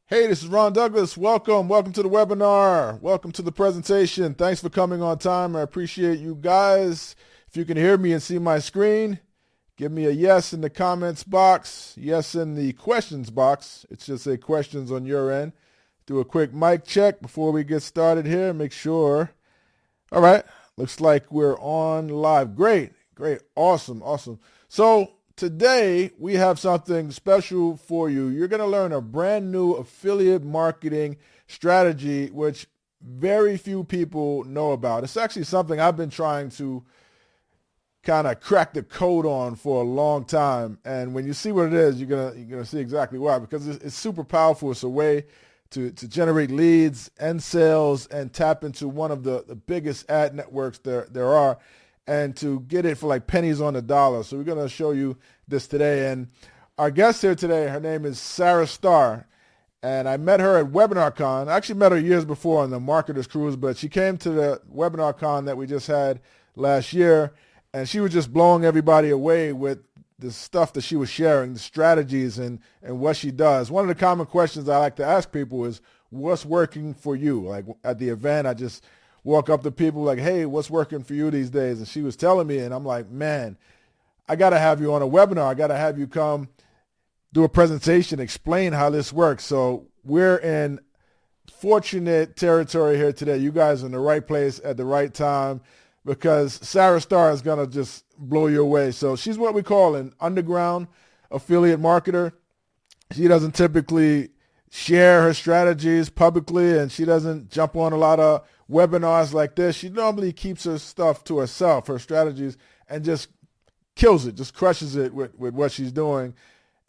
Hey, this is Ron Douglas. Welcome to the webinar. Welcome to the presentation. Thanks for coming on time. I appreciate you guys. If you can hear me and see my screen, give me a yes in the comments box, yes in the questions box. It's just a questions on your end. Do a quick mic check before we get started here. Make sure. All right, looks like we're on live. Great, awesome. So today we have something special for you. You're going to learn a brand new affiliate marketing strategy, which very few people know about. It's actually something I've been trying to kind of crack the code on for a long time. And when you see what it is, you're gonna see exactly why, because it's super powerful. It's a way to generate leads and sales and tap into one of the biggest ad networks there are, and to get it for like pennies on the dollar. So we're going to show you this today. And our guest here today, her name is Sarah Starr. And I met her at WebinarCon. I actually met her years before on the Marketers Cruise, but she came to the WebinarCon that we just had last year, and she was just blowing everybody away with the stuff that she was sharing, the strategies and what she does. One of the common questions I like to ask people is, what's working for you? Like at the event, I just walk up to people like, hey, what's working for you these days? And she was telling me, and I'm like, man, I got to have you on a webinar. I got to have you come do a presentation, explain how this works. So we're in fortunate territory here today. You guys are in the right place at the right time, because Sarah Starr is going to just blow you away. So she's what we call an underground affiliate marketer. She doesn't typically share her strategies publicly, and she doesn't jump on a lot of webinars like this. She normally keeps her stuff to herself, her strategies, and just kills it, just crushes it with what she's doing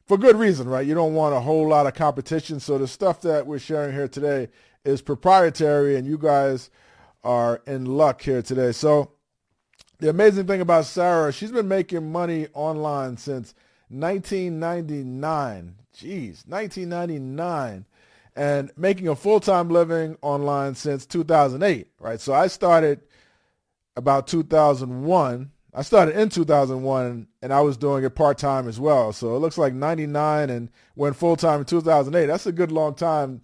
for good reason, right? You don't want a whole lot of competition. So the stuff that we're sharing here today is proprietary, and you guys are in luck here today. So the amazing thing about Sarah, she's been making money online since 1999. Jeez, 1999. And making a full-time living online since 2008, right? So I started about 2001. I started in 2001, and I was doing it part-time as well. So it looks like 99 and went full-time in 2008. That's a good long time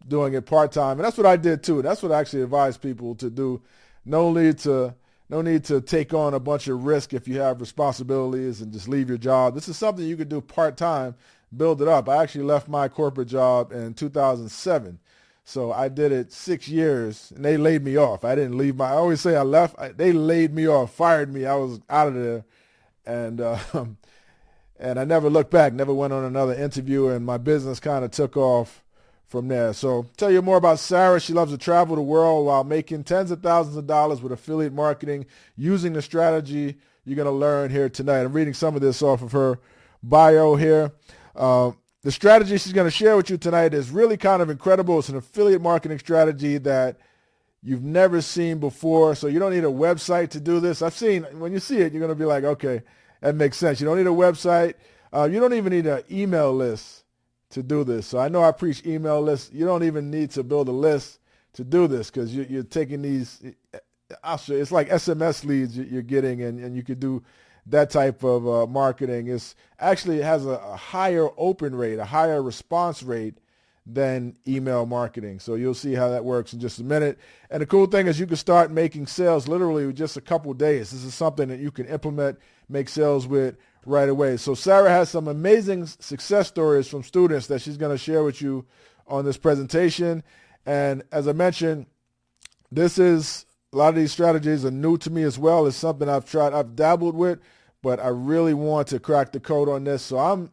doing it part-time. And that's what I did too. That's what I actually advise people to do. No need to take on a bunch of risk if you have responsibilities and just leave your job. This is something you could do part-time, build it up. I actually left my corporate job in 2007. So I did it 6 years, and they laid me off. I didn't leave I always say I left. They laid me off, fired me. I was out of there. And and I never looked back, never went on another interview, and my business kind of took off from there. So tell you more about Sarah. She loves to travel the world while making tens of thousands of dollars with affiliate marketing using the strategy you're going to learn here tonight. I'm reading some of this off of her bio here. The strategy she's going to share with you tonight is really kind of incredible. It's an affiliate marketing strategy that you've never seen before. So you don't need a website to do this. When you see it, you're going to be like, okay, that makes sense. You don't need a website. You don't even need an email list to do this. So I know I preach email lists. You don't even need to build a list to do this, because you're taking these, it's like SMS leads you're getting, and you could do that type of marketing. It has a higher open rate, a higher response rate than email marketing. So you'll see how that works in just a minute. And the cool thing is you can start making sales literally with just a couple of days. This is something that you can implement, make sales with right away. So Sarah has some amazing success stories from students that she's going to share with you on this presentation. And as I mentioned, a lot of these strategies are new to me as well. It's something I've dabbled with, but I really want to crack the code on this. So I'm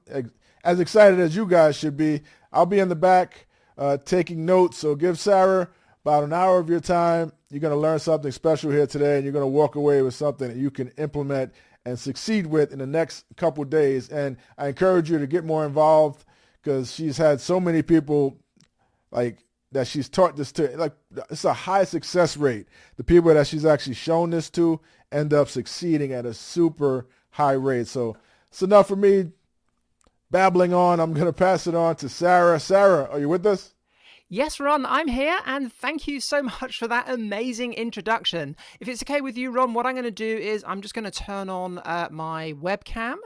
as excited as you guys should be. I'll be in the back taking notes. So give Sarah about an hour of your time. You're going to learn something special here today, and you're going to walk away with something that you can implement and succeed with in the next couple of days. And I encourage you to get more involved, because she's had so many people that she's taught this to. It's a high success rate. The people that she's actually shown this to end up succeeding at a super high rate. So it's enough for me babbling on. I'm going to pass it on to Sarah. Sarah, are you with us? Yes, Ron, I'm here, and thank you so much for that amazing introduction. If it's okay with you, Ron, what I'm going to do is I'm just going to turn on my webcam.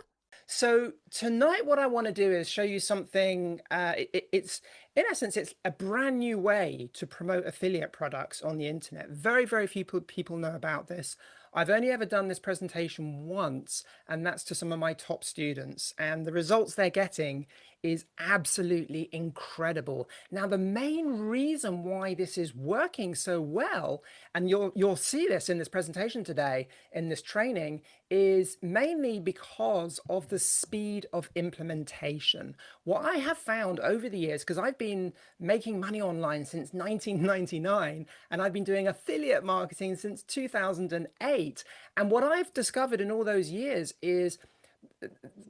So tonight what I want to do is show you something. It's in essence, it's a brand new way to promote affiliate products on the internet. Very, very few people know about this. I've only ever done this presentation once, and that's to some of my top students. And the results they're getting is absolutely incredible. Now, the main reason why this is working so well, and you'll see this in this presentation today, in this training, is mainly because of the speed of implementation. What I have found over the years, because I've been making money online since 1999, and I've been doing affiliate marketing since 2008, and what I've discovered in all those years is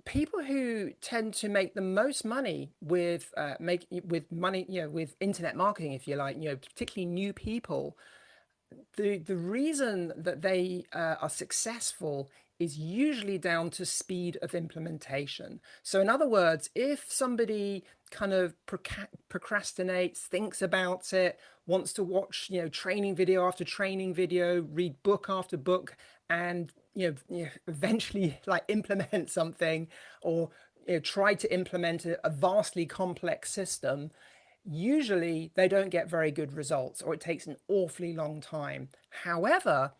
people who tend to make the most money with with internet marketing, if you like, particularly new people, the reason that they are successful is usually down to speed of implementation. So in other words, if somebody kind of procrastinates, thinks about it, wants to watch, training video after training video, read book after book, and eventually like implement something, or try to implement a vastly complex system, usually they don't get very good results, or it takes an awfully long time. However,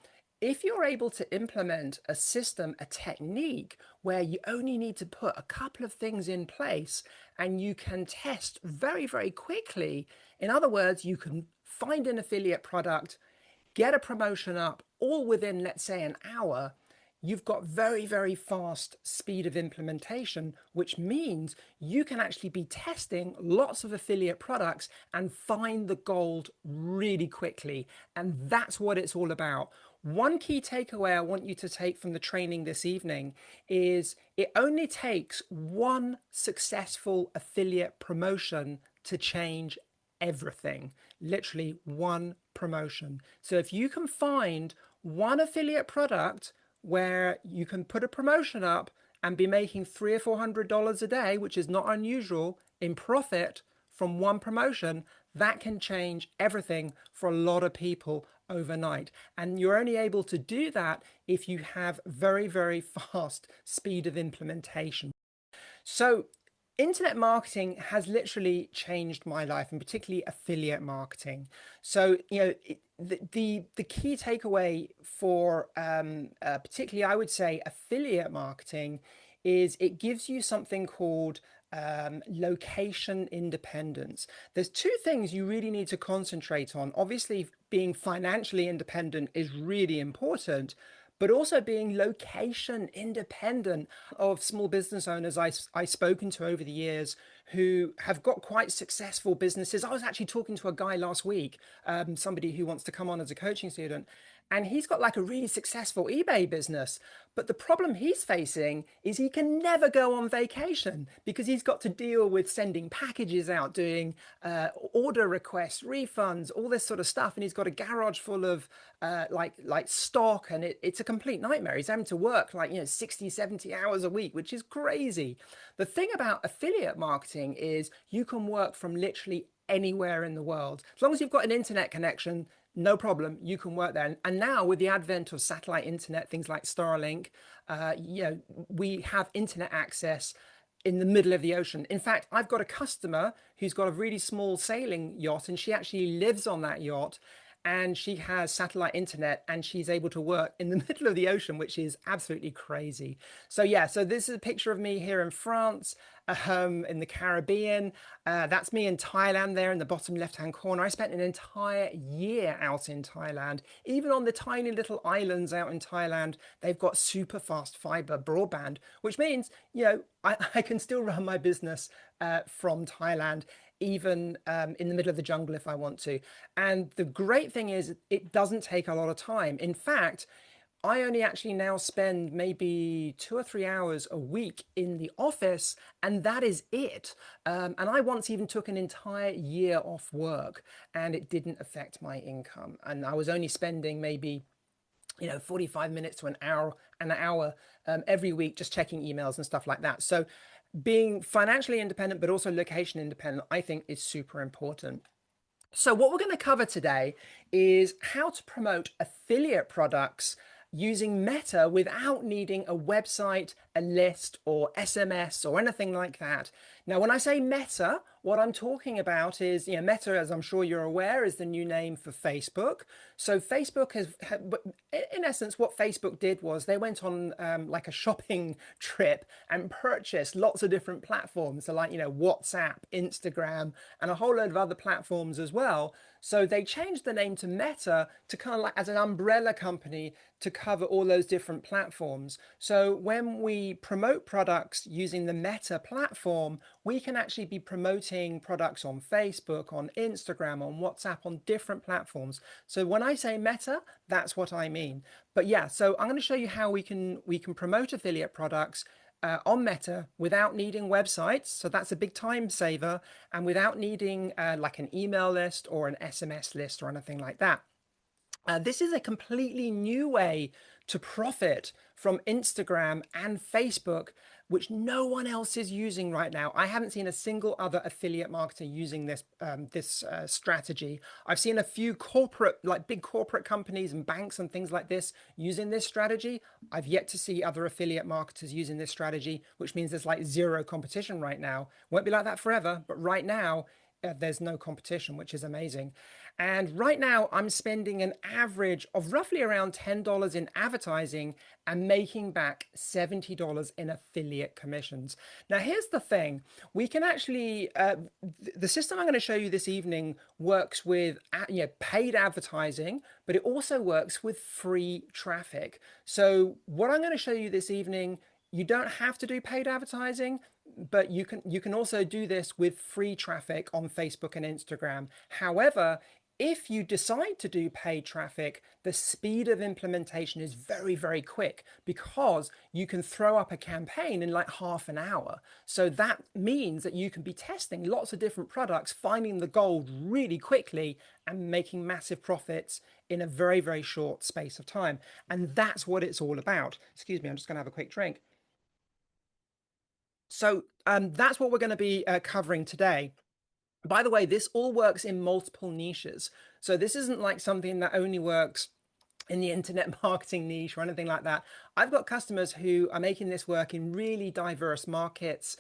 if you're able to implement a system, a technique where you only need to put a couple of things in place and you can test very, very quickly, in other words, you can find an affiliate product, get a promotion up all within, let's say, an hour, you've got very, very fast speed of implementation, which means you can actually be testing lots of affiliate products and find the gold really quickly. And that's what it's all about. One key takeaway I want you to take from the training this evening is it only takes one successful affiliate promotion to change everything. Literally one promotion. So if you can find one affiliate product where you can put a promotion up and be making $300 or $400 a day, which is not unusual, in profit from one promotion, that can change everything for a lot of people overnight. And you're only able to do that if you have very, very fast speed of implementation. So internet marketing has literally changed my life, and particularly affiliate marketing. So, the key takeaway for particularly, I would say, affiliate marketing is it gives you something called location independence. There's two things you really need to concentrate on. Obviously, being financially independent is really important, but also being location independent. Of small business owners I've spoken to over the years who have got quite successful businesses. I was actually talking to a guy last week, somebody who wants to come on as a coaching student, and he's got like a really successful eBay business. But the problem he's facing is he can never go on vacation because he's got to deal with sending packages out, doing order requests, refunds, all this sort of stuff. And he's got a garage full of like stock, and it's a complete nightmare. He's having to work 60, 70 hours a week, which is crazy. The thing about affiliate marketing is you can work from literally anywhere in the world. As long as you've got an internet connection, no problem, you can work there. And now with the advent of satellite internet, things like Starlink, we have internet access in the middle of the ocean. In fact, I've got a customer who's got a really small sailing yacht, and she actually lives on that yacht, and she has satellite internet, and she's able to work in the middle of the ocean, which is absolutely crazy. So yeah, so this is a picture of me here in France, in the Caribbean. That's me in Thailand there in the bottom left-hand corner. I spent an entire year out in Thailand. Even on the tiny little islands out in Thailand, they've got super fast fiber broadband, which means, I can still run my business from Thailand, even in the middle of the jungle if I want to. And the great thing is it doesn't take a lot of time. In fact, I only actually now spend maybe 2 or 3 hours a week in the office, and that is it. And I once even took an entire year off work, and it didn't affect my income. And I was only spending maybe 45 minutes to an hour every week just checking emails and stuff like that. So being financially independent, but also location independent, I think is super important. So what we're going to cover today is how to promote affiliate products using Meta without needing a website a list or SMS or anything like that. Now, when I say Meta, what I'm talking about is, Meta, as I'm sure you're aware, is the new name for Facebook. So Facebook in essence, what Facebook did was they went on like a shopping trip and purchased lots of different platforms. So like, WhatsApp, Instagram, and a whole load of other platforms as well. So they changed the name to Meta to kind of like as an umbrella company to cover all those different platforms. So when we promote products using the Meta platform, we can actually be promoting products on Facebook, on Instagram, on WhatsApp, on different platforms. So when I say Meta, that's what I mean. But yeah, so I'm going to show you how we can promote affiliate products on Meta without needing websites. So that's a big time saver, and without needing like an email list or an SMS list or anything like that. This is a completely new way to profit from Instagram and Facebook, which no one else is using right now. I haven't seen a single other affiliate marketer using this strategy. I've seen a few like big corporate companies and banks and things like this using this strategy. I've yet to see other affiliate marketers using this strategy, which means there's like zero competition right now. Won't be like that forever, but right now there's no competition, which is amazing. And right now, I'm spending an average of roughly around $10 in advertising and making back $70 in affiliate commissions. Now, here's the thing. We can actually, the system I'm going to show you this evening works with paid advertising, but it also works with free traffic. So what I'm going to show you this evening, you don't have to do paid advertising, but you can also do this with free traffic on Facebook and Instagram. However, if you decide to do paid traffic, the speed of implementation is very, very quick because you can throw up a campaign in like half an hour. So that means that you can be testing lots of different products, finding the gold really quickly and making massive profits in a very, very short space of time. And that's what it's all about. Excuse me, I'm just going to have a quick drink. So that's what we're going to be covering today. By the way, this all works in multiple niches. So this isn't like something that only works in the internet marketing niche or anything like that. I've got customers who are making this work in really diverse markets,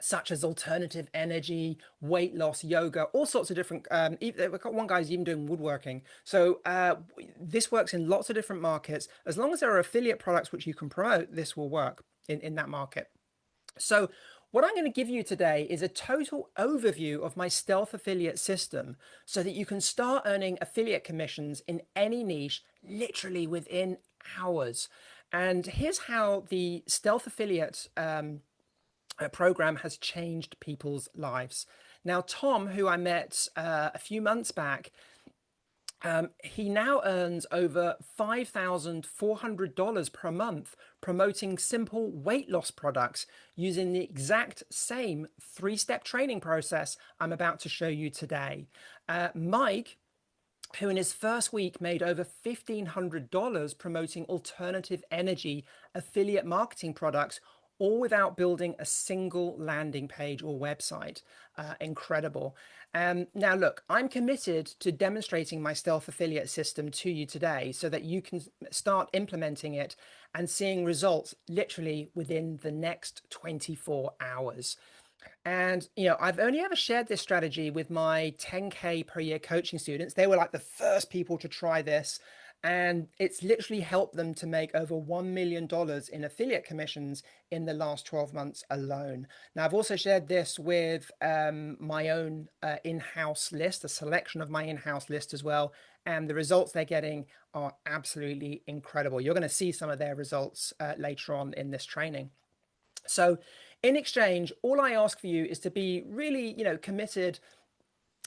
such as alternative energy, weight loss, yoga, all sorts of different. We've got one guy's even doing woodworking. So this works in lots of different markets. As long as there are affiliate products which you can promote, this will work in that market. So what I'm going to give you today is a total overview of my Stealth Affiliate system so that you can start earning affiliate commissions in any niche literally within hours. And here's how the Stealth Affiliate program has changed people's lives. Now, Tom, who I met a few months back, he now earns over $5,400 per month promoting simple weight loss products using the exact same three-step training process I'm about to show you today. Mike, who in his first week made over $1,500 promoting alternative energy affiliate marketing products, all without building a single landing page or website. Incredible. Now, look, I'm committed to demonstrating my Stealth Affiliate system to you today so that you can start implementing it and seeing results literally within the next 24 hours. And, I've only ever shared this strategy with my 10K per year coaching students. They were like the first people to try this. And it's literally helped them to make over $1 million in affiliate commissions in the last 12 months alone. Now, I've also shared this with my own in-house list, a selection of my in-house list as well. And the results they're getting are absolutely incredible. You're going to see some of their results later on in this training. So in exchange, all I ask for you is to be really, committed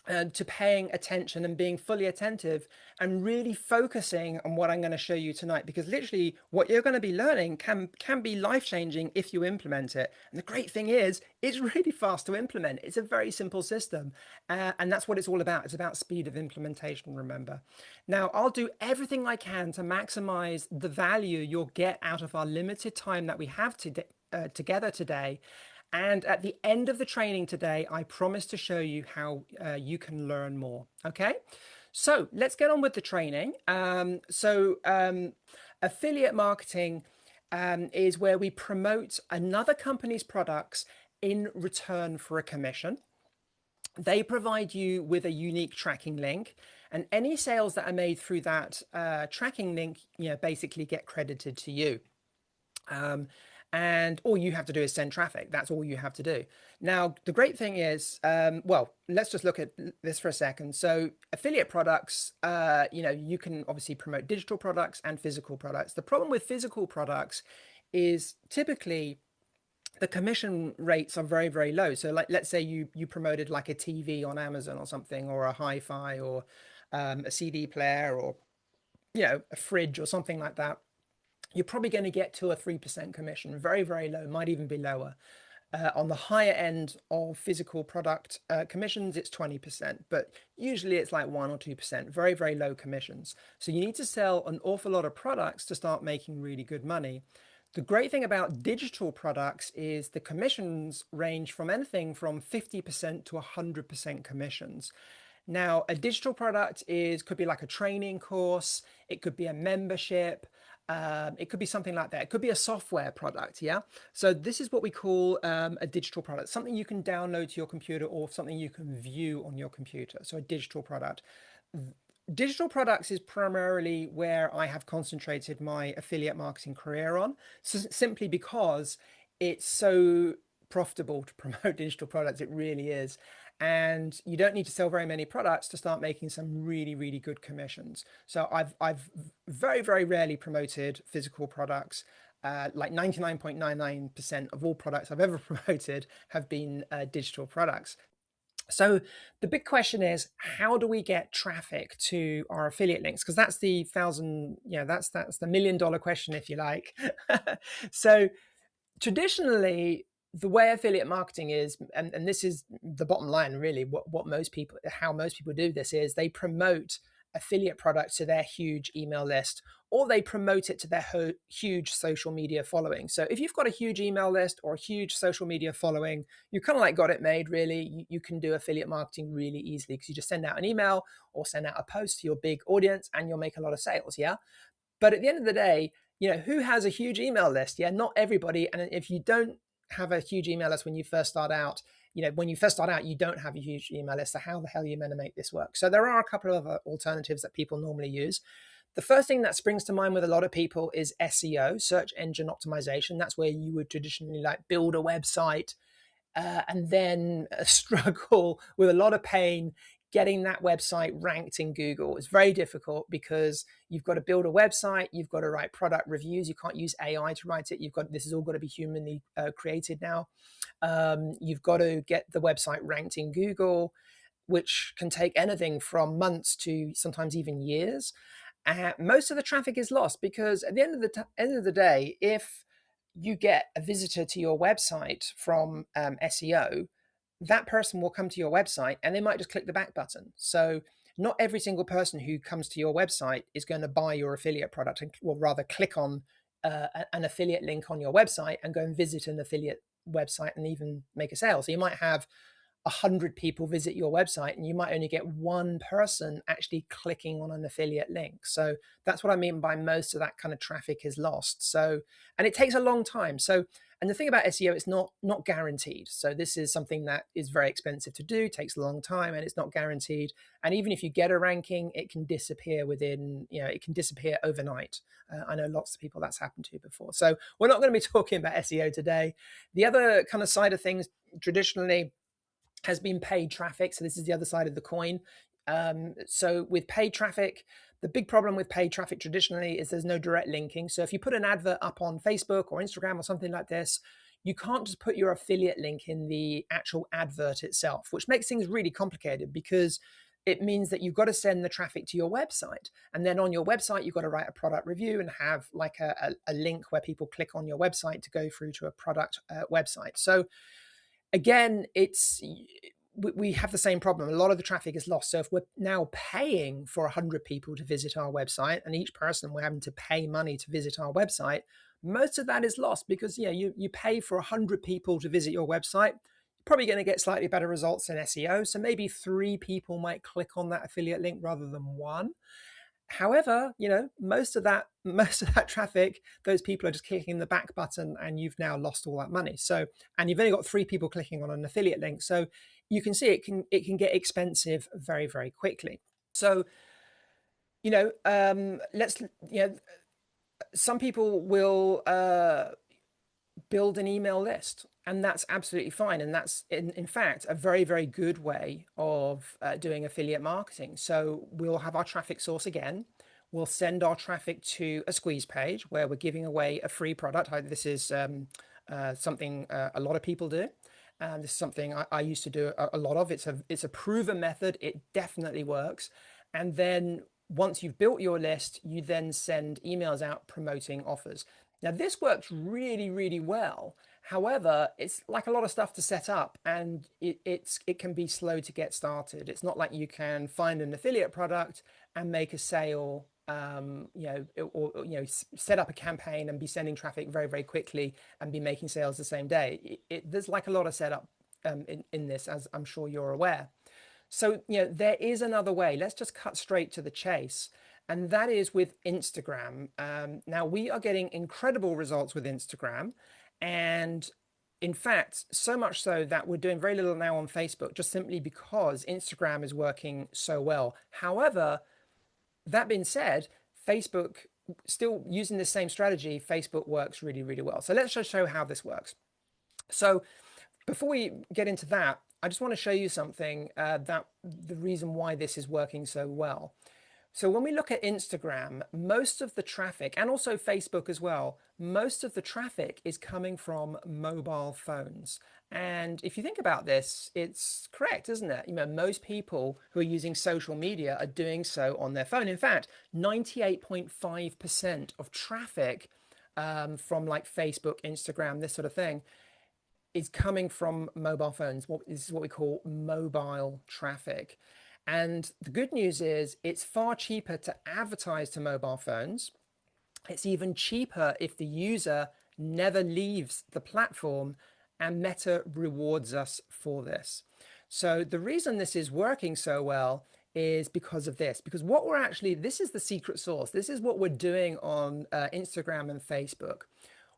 to paying attention and being fully attentive and really focusing on what I'm going to show you tonight, because literally what you're going to be learning can be life-changing if you implement it. And the great thing is it's really fast to implement. It's a very simple system, and that's what it's all about. It's about speed of implementation, remember. Now, I'll do everything I can to maximize the value you'll get out of our limited time that we have together today. And at the end of the training today, I promise to show you how you can learn more. Okay, so let's get on with the training. Affiliate marketing is where we promote another company's products in return for a commission. They provide you with a unique tracking link, and any sales that are made through that tracking link, basically get credited to you. And all you have to do is send traffic. That's all you have to do. Now, the great thing is, well, let's just look at this for a second. So affiliate products, you can obviously promote digital products and physical products. The problem with physical products is typically the commission rates are very, very low. So like, let's say you promoted like a TV on Amazon or something, or a hi-fi, or a CD player, or a fridge or something like that. You're probably going to get 2 or 3% commission, very, very low, might even be lower. On the higher end of physical product commissions, it's 20%, but usually it's like 1 or 2%, very, very low commissions. So you need to sell an awful lot of products to start making really good money. The great thing about digital products is the commissions range from anything from 50% to 100% commissions. Now, a digital product could be like a training course, it could be a membership, it could be something like that. It could be a software product, yeah? So this is what we call a digital product, something you can download to your computer or something you can view on your computer. So a digital product. Digital products is primarily where I have concentrated my affiliate marketing career on, so simply because it's so profitable to promote digital products. It really is. And you don't need to sell very many products to start making some really, really good commissions. So I've very, very rarely promoted physical products. Like 99.99% of all products I've ever promoted have been digital products. So the big question is, how do we get traffic to our affiliate links? Because that's the that's the $1 million question, if you like. So traditionally, the way affiliate marketing is, and this is the bottom line, really, how most people do this is they promote affiliate products to their huge email list, or they promote it to their huge social media following. So if you've got a huge email list or a huge social media following, you kind of like got it made, really. You can do affiliate marketing really easily because you just send out an email or send out a post to your big audience and you'll make a lot of sales, yeah? But at the end of the day, who has a huge email list? Yeah, not everybody. And if you don't have a huge email list when you first start out, you don't have a huge email list. So how the hell are you going to make this work? So there are a couple of other alternatives that people normally use. The first thing that springs to mind with a lot of people is SEO, search engine optimization. That's where you would traditionally like build a website and then struggle with a lot of pain getting that website ranked in Google. Is very difficult because you've got to build a website, you've got to write product reviews. You can't use AI to write it. This has all got to be humanly created now. You've got to get the website ranked in Google, which can take anything from months to sometimes even years. Most of the traffic is lost because at the end of the day, if you get a visitor to your website from SEO, that person will come to your website and they might just click the back button. So not every single person who comes to your website is going to buy your affiliate product, or rather click on an affiliate link on your website and go and visit an affiliate website and even make a sale. So you might have 100 people visit your website and you might only get one person actually clicking on an affiliate link. So that's what I mean by most of that kind of traffic is lost. So, and it takes a long time. So, and the thing about SEO, it's not guaranteed. So this is something that is very expensive to do, takes a long time, and it's not guaranteed. And even if you get a ranking, it can disappear it can disappear overnight. I know lots of people that's happened to before. So we're not going to be talking about SEO today. The other kind of side of things traditionally has been paid traffic. So this is the other side of the coin. So with paid traffic, the big problem with paid traffic traditionally is there's no direct linking. So if you put an advert up on Facebook or Instagram or something like this, you can't just put your affiliate link in the actual advert itself, which makes things really complicated because it means that you've got to send the traffic to your website. And then on your website, you've got to write a product review and have like a link where people click on your website to go through to a product website. So again, we have the same problem. A lot of the traffic is lost. So if we're now paying for 100 people to visit our website, and each person we're having to pay money to visit our website, most of that is lost because you pay for 100 people to visit your website. You're probably going to get slightly better results in SEO. So maybe 3 people might click on that affiliate link rather than 1. However, most of that traffic, those people are just clicking the back button, and you've now lost all that money. So, and you've only got 3 people clicking on an affiliate link. So you can see it can get expensive very, very quickly. So, let's, some people will build an email list, and that's absolutely fine. And that's in fact a very, very good way of doing affiliate marketing. So we'll have our traffic source again. We'll send our traffic to a squeeze page where we're giving away a free product. This is something a lot of people do. And this is something I used to do a lot of. It's a proven method. It definitely works. And then once you've built your list, you then send emails out promoting offers. Now, this works really, really well. However, it's like a lot of stuff to set up, and it can be slow to get started. It's not like you can find an affiliate product and make a sale, set up a campaign and be sending traffic very, very quickly and be making sales the same day. There's like a lot of setup in this, as I'm sure you're aware. So, there is another way. Let's just cut straight to the chase. And that is with Instagram. Now, we are getting incredible results with Instagram. And in fact, so much so that we're doing very little now on Facebook, just simply because Instagram is working so well. However, that being said, Facebook, still using the same strategy, Facebook works really, really well. So let's just show how this works. So before we get into that, I just want to show you something that the reason why this is working so well. So when we look at Instagram, most of the traffic, and also Facebook as well, most of the traffic is coming from mobile phones. And if you think about this, it's correct, isn't it? Most people who are using social media are doing so on their phone. In fact, 98.5% of traffic from like Facebook, Instagram, this sort of thing, is coming from mobile phones. This is what we call mobile traffic. And the good news is it's far cheaper to advertise to mobile phones. It's even cheaper if the user never leaves the platform, and Meta rewards us for this. So the reason this is working so well is because of this, because this is the secret sauce. This is what we're doing on Instagram and Facebook.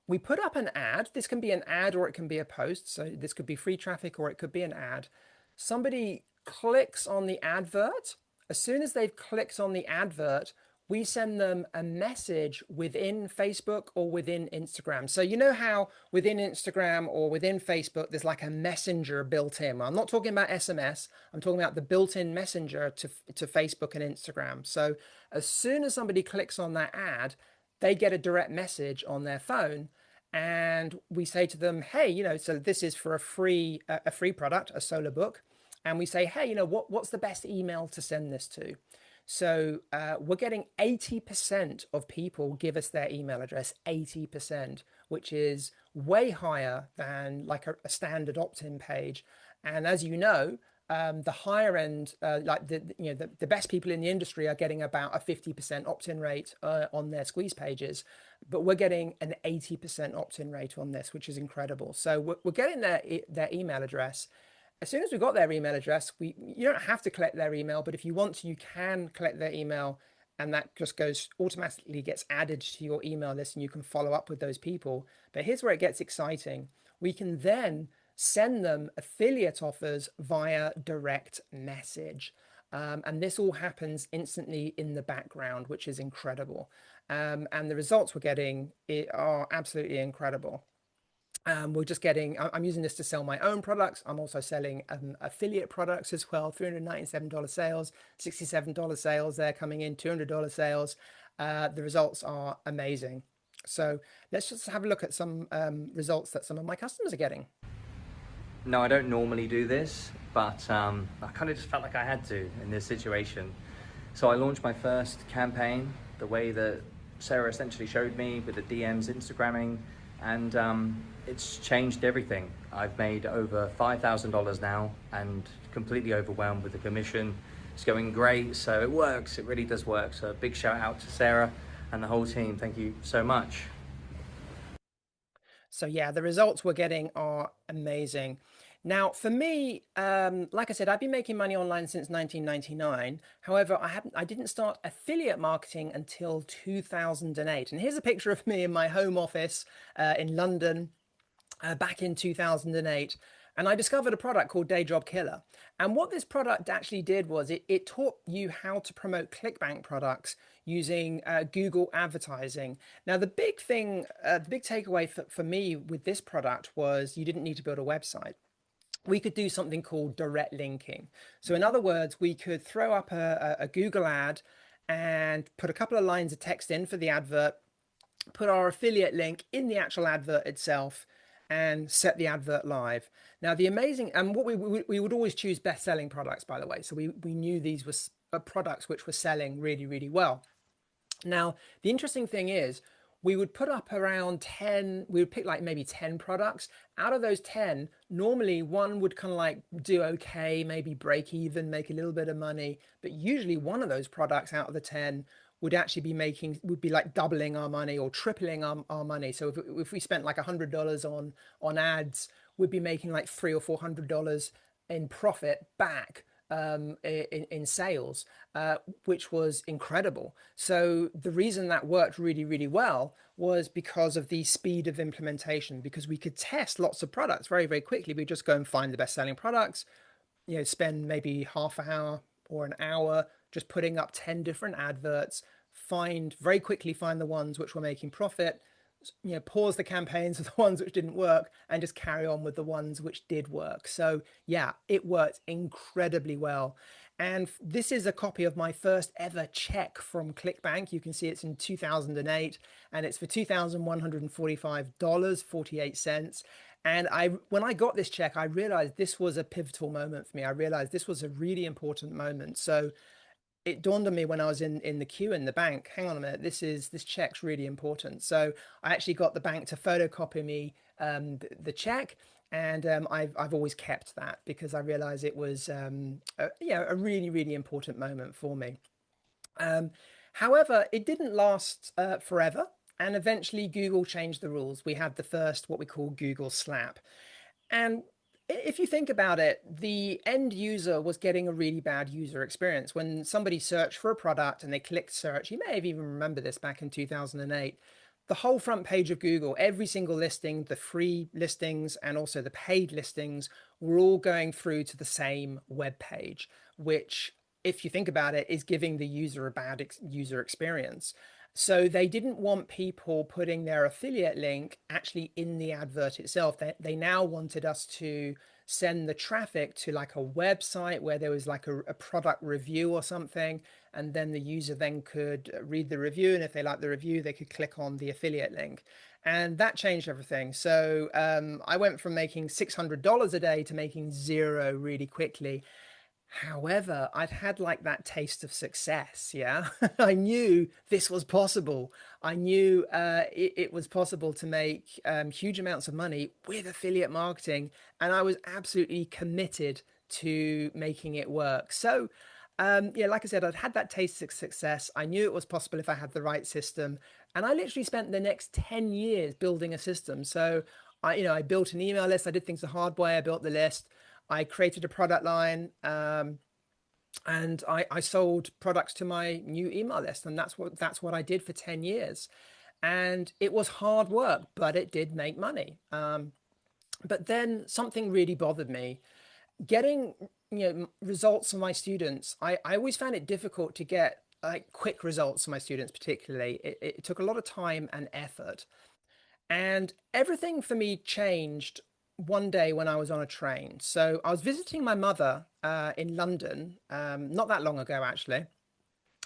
We put up an ad. This can be an ad or it can be a post. So this could be free traffic or it could be an ad. Somebody clicks on the advert. As soon as they've clicked on the advert, we send them a message within Facebook or within Instagram. So you know how within Instagram or within Facebook, there's like a messenger built in. I'm not talking about SMS. I'm talking about the built-in messenger to Facebook and Instagram. So as soon as somebody clicks on that ad, they get a direct message on their phone. And we say to them, hey, so this is for a free product, a solar book. And we say, hey, what's the best email to send this to? So we're getting 80% of people give us their email address, 80%, which is way higher than like a standard opt-in page. And as you know, the higher end, like the best people in the industry are getting about a 50% opt-in rate on their squeeze pages, but we're getting an 80% opt-in rate on this, which is incredible. So we're getting their email address. As soon as we've got their email address, you don't have to collect their email, but if you want to, you can collect their email, and that just automatically gets added to your email list, and you can follow up with those people. But here's where it gets exciting. We can then send them affiliate offers via direct message. And this all happens instantly in the background, which is incredible. And the results we're getting are absolutely incredible. We're just getting, I'm using this to sell my own products. I'm also selling affiliate products as well. $397 sales, $67 sales there coming in, $200 sales. The results are amazing. So let's just have a look at some results that some of my customers are getting. No, I don't normally do this, but I kind of just felt like I had to in this situation. So I launched my first campaign the way that Sarah essentially showed me, with the DMs, Instagramming, and it's changed everything. I've made over $5,000 now and completely overwhelmed with the commission. It's going great, so it works. It really does work. So a big shout out to Sarah and the whole team. Thank you so much. So yeah, the results we're getting are amazing. Now, for me, like I said, I've been making money online since 1999. However, I didn't start affiliate marketing until 2008. And here's a picture of me in my home office in London back in 2008. And I discovered a product called Day Job Killer. And what this product actually did was it taught you how to promote ClickBank products using Google advertising. Now, the big thing, the big takeaway for me with this product was you didn't need to build a website. We could do something called direct linking. So in other words, we could throw up a Google ad and put a couple of lines of text in for the advert, put our affiliate link in the actual advert itself, and set the advert live. Now, the amazing, and what we would always choose best-selling products, by the way. So we knew these were products which were selling really, really well. Now, the interesting thing is we would put up around 10, we would pick like maybe 10 products. Out of those 10, normally one would kind of like do okay, maybe break even, make a little bit of money. But usually one of those products out of the 10 would actually be would be like doubling our money or tripling our money. So if we spent like $100 on ads, we'd be making like $300 or $400 in profit back in sales, which was incredible. So the reason that worked really, really well was because of the speed of implementation, because we could test lots of products very, very quickly. We just go and find the best selling products, spend maybe half an hour or an hour just putting up 10 different adverts, very quickly find the ones which were making profit, pause the campaigns of the ones which didn't work and just carry on with the ones which did work. So yeah, it worked incredibly well. And this is a copy of my first ever check from ClickBank. You can see it's in 2008 and it's for $2,145.48. And when I got this check, I realized this was a pivotal moment for me. I realized this was a really important moment. So it dawned on me when I was in the queue in the bank, hang on a minute, this check's really important. So I actually got the bank to photocopy me the check, and I've always kept that because I realized it was a really, really important moment for me. However, it didn't last forever, and eventually Google changed the rules. We had the first what we call Google Slap. And if you think about it, the end user was getting a really bad user experience. When somebody searched for a product and they clicked search, you may have even remembered this back in 2008, the whole front page of Google, every single listing, the free listings and also the paid listings were all going through to the same web page, which, if you think about it, is giving the user a bad user experience. So they didn't want people putting their affiliate link actually in the advert itself. They now wanted us to send the traffic to like a website where there was like a product review or something. And then the user then could read the review. And if they liked the review, they could click on the affiliate link. And that changed everything. So I went from making $600 a day to making zero really quickly. However, I'd had like that taste of success. Yeah, I knew this was possible. I knew it was possible to make huge amounts of money with affiliate marketing, and I was absolutely committed to making it work. So, like I said, I'd had that taste of success. I knew it was possible if I had the right system, and I literally spent the next 10 years building a system. So, I built an email list. I did things the hard way. I built the list. I created a product line, and I sold products to my new email list, and that's what I did for 10 years. And it was hard work, but it did make money. But then something really bothered me. Getting results from my students, I always found it difficult to get like quick results from my students, particularly. It took a lot of time and effort. And everything for me changed one day when I was on a train. So I was visiting my mother in London, not that long ago, actually.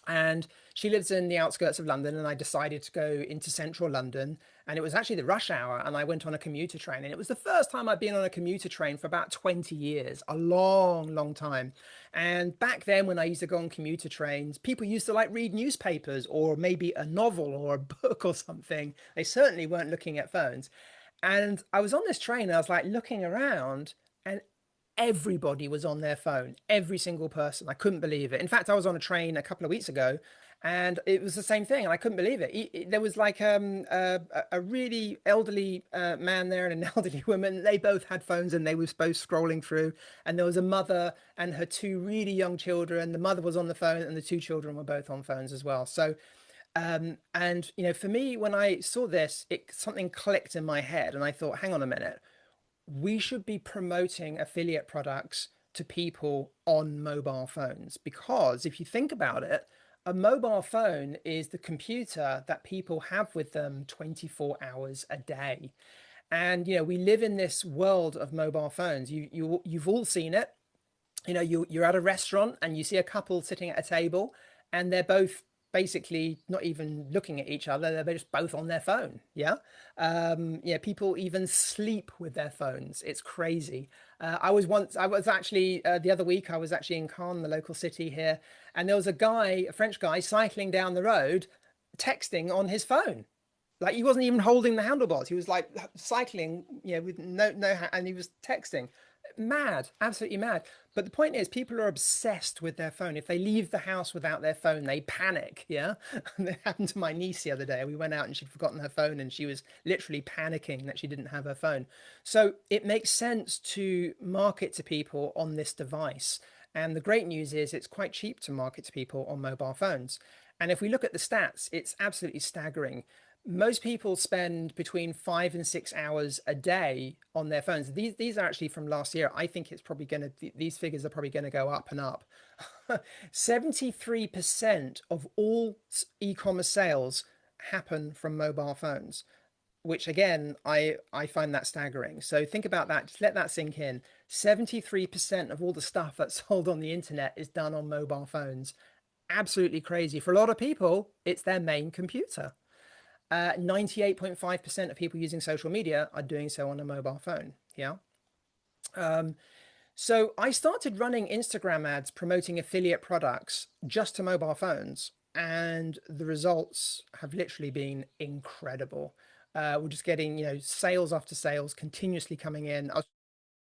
And she lives in the outskirts of London, and I decided to go into central London. And it was actually the rush hour, and I went on a commuter train. And it was the first time I'd been on a commuter train for about 20 years, a long, long time. And back then, when I used to go on commuter trains, people used to like read newspapers or maybe a novel or a book or something. They certainly weren't looking at phones. And I was on this train and I was like looking around, and everybody was on their phone, every single person. I couldn't believe it. In fact, I was on a train a couple of weeks ago and it was the same thing and I couldn't believe it. There was like a really elderly man there and an elderly woman. They both had phones and they were both scrolling through, and there was a mother and her two really young children. The mother was on the phone and the two children were both on phones as well. So and you know, for me, when I saw this, something clicked in my head and I thought, hang on a minute, we should be promoting affiliate products to people on mobile phones, because if you think about it, a mobile phone is the computer that people have with them 24 hours a day. And you know, we live in this world of mobile phones. You've all seen it. You know, you're at a restaurant and you see a couple sitting at a table and they're both basically not even looking at each other. They're just both on their phone. Yeah. Yeah. People even sleep with their phones. It's crazy. I was actually, the other week, I was actually in Caen, the local city here, and there was a French guy cycling down the road, texting on his phone. Like he wasn't even holding the handlebars. He was like cycling, you know, with and he was texting. Mad, absolutely mad. But the point is, people are obsessed with their phone. If they leave the house without their phone, they panic. Yeah. And it happened to my niece the other day. We went out and she'd forgotten her phone and she was literally panicking that she didn't have her phone. So it makes sense to market to people on this device. And the great news is it's quite cheap to market to people on mobile phones. And if we look at the stats, it's absolutely staggering. Most people spend between 5 and 6 hours a day on their phones. These are actually from last year. I think it's probably going to, these figures are probably going to go up and up. 73% of all e-commerce sales happen from mobile phones, which again, I find that staggering. So think about that. Just let that sink in. 73% of all the stuff that's sold on the internet is done on mobile phones. Absolutely crazy. For a lot of people, it's their main computer. 98.5% of people using social media are doing so on a mobile phone. Yeah. So I started running Instagram ads promoting affiliate products just to mobile phones, and the results have literally been incredible. We're just getting, you know, sales after sales continuously coming in. I was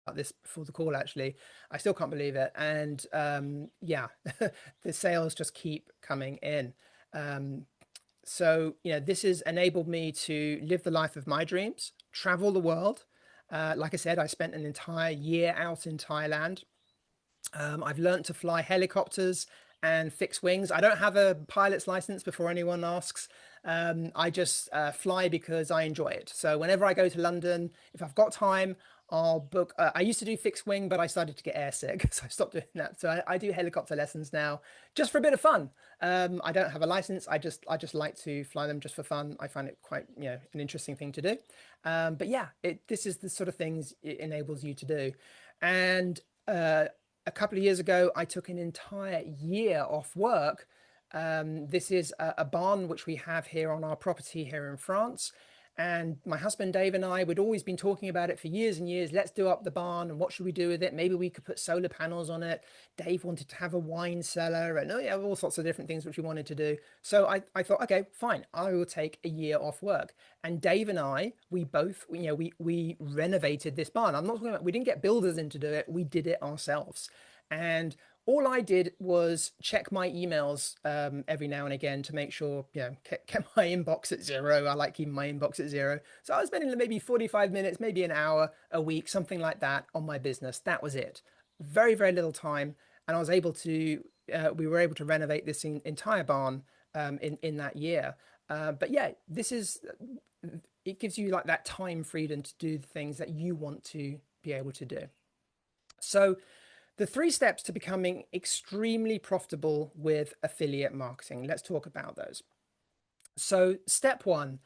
about this before the call, actually. I still can't believe it. And yeah, the sales just keep coming in. So, you know, this has enabled me to live the life of my dreams, travel the world. Like I said, I spent an entire year out in Thailand. I've learned to fly helicopters and fixed wings. I don't have a pilot's license, before anyone asks. I just fly because I enjoy it. So whenever I go to London, if I've got time, I'll book. I used to do fixed wing, but I started to get airsick, so I stopped doing that. So I do helicopter lessons now, just for a bit of fun. I don't have a license. I just like to fly them just for fun. I find it quite, you know, an interesting thing to do. But yeah, this is the sort of things it enables you to do. And a couple of years ago, I took an entire year off work. This is a barn which we have here on our property here in France. And my husband, Dave, and I, we'd always been talking about it for years and years. Let's do up the barn and what should we do with it? Maybe we could put solar panels on it. Dave wanted to have a wine cellar and yeah, all sorts of different things which we wanted to do. So I thought, okay, fine, I will take a year off work. And Dave and I, we both, you know, we renovated this barn. I'm not talking about, we didn't get builders in to do it. We did it ourselves. And all I did was check my emails every now and again to make sure, you know, kept my inbox at zero. I like keeping my inbox at zero. So I was spending maybe 45 minutes, maybe an hour a week, something like that on my business. That was it. Very, very little time. And I was able to, we were able to renovate this entire barn in that year. But yeah, it gives you like that time freedom to do the things that you want to be able to do. So the 3 steps to becoming extremely profitable with affiliate marketing. Let's talk about those. So step 1,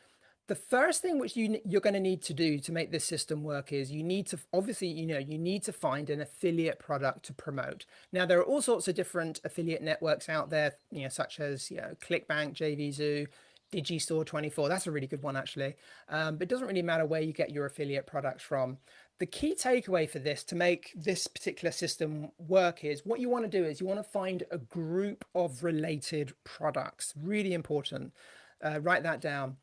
the first thing which you're going to need to do to make this system work is you need to, obviously, you know, you need to find an affiliate product to promote. Now, there are all sorts of different affiliate networks out there, you know, such as, you know, ClickBank, JVZoo, Digistore24. That's a really good one, actually. But it doesn't really matter where you get your affiliate products from. The key takeaway for this to make this particular system work is what you want to do is you want to find a group of related products. Really important. Write that down.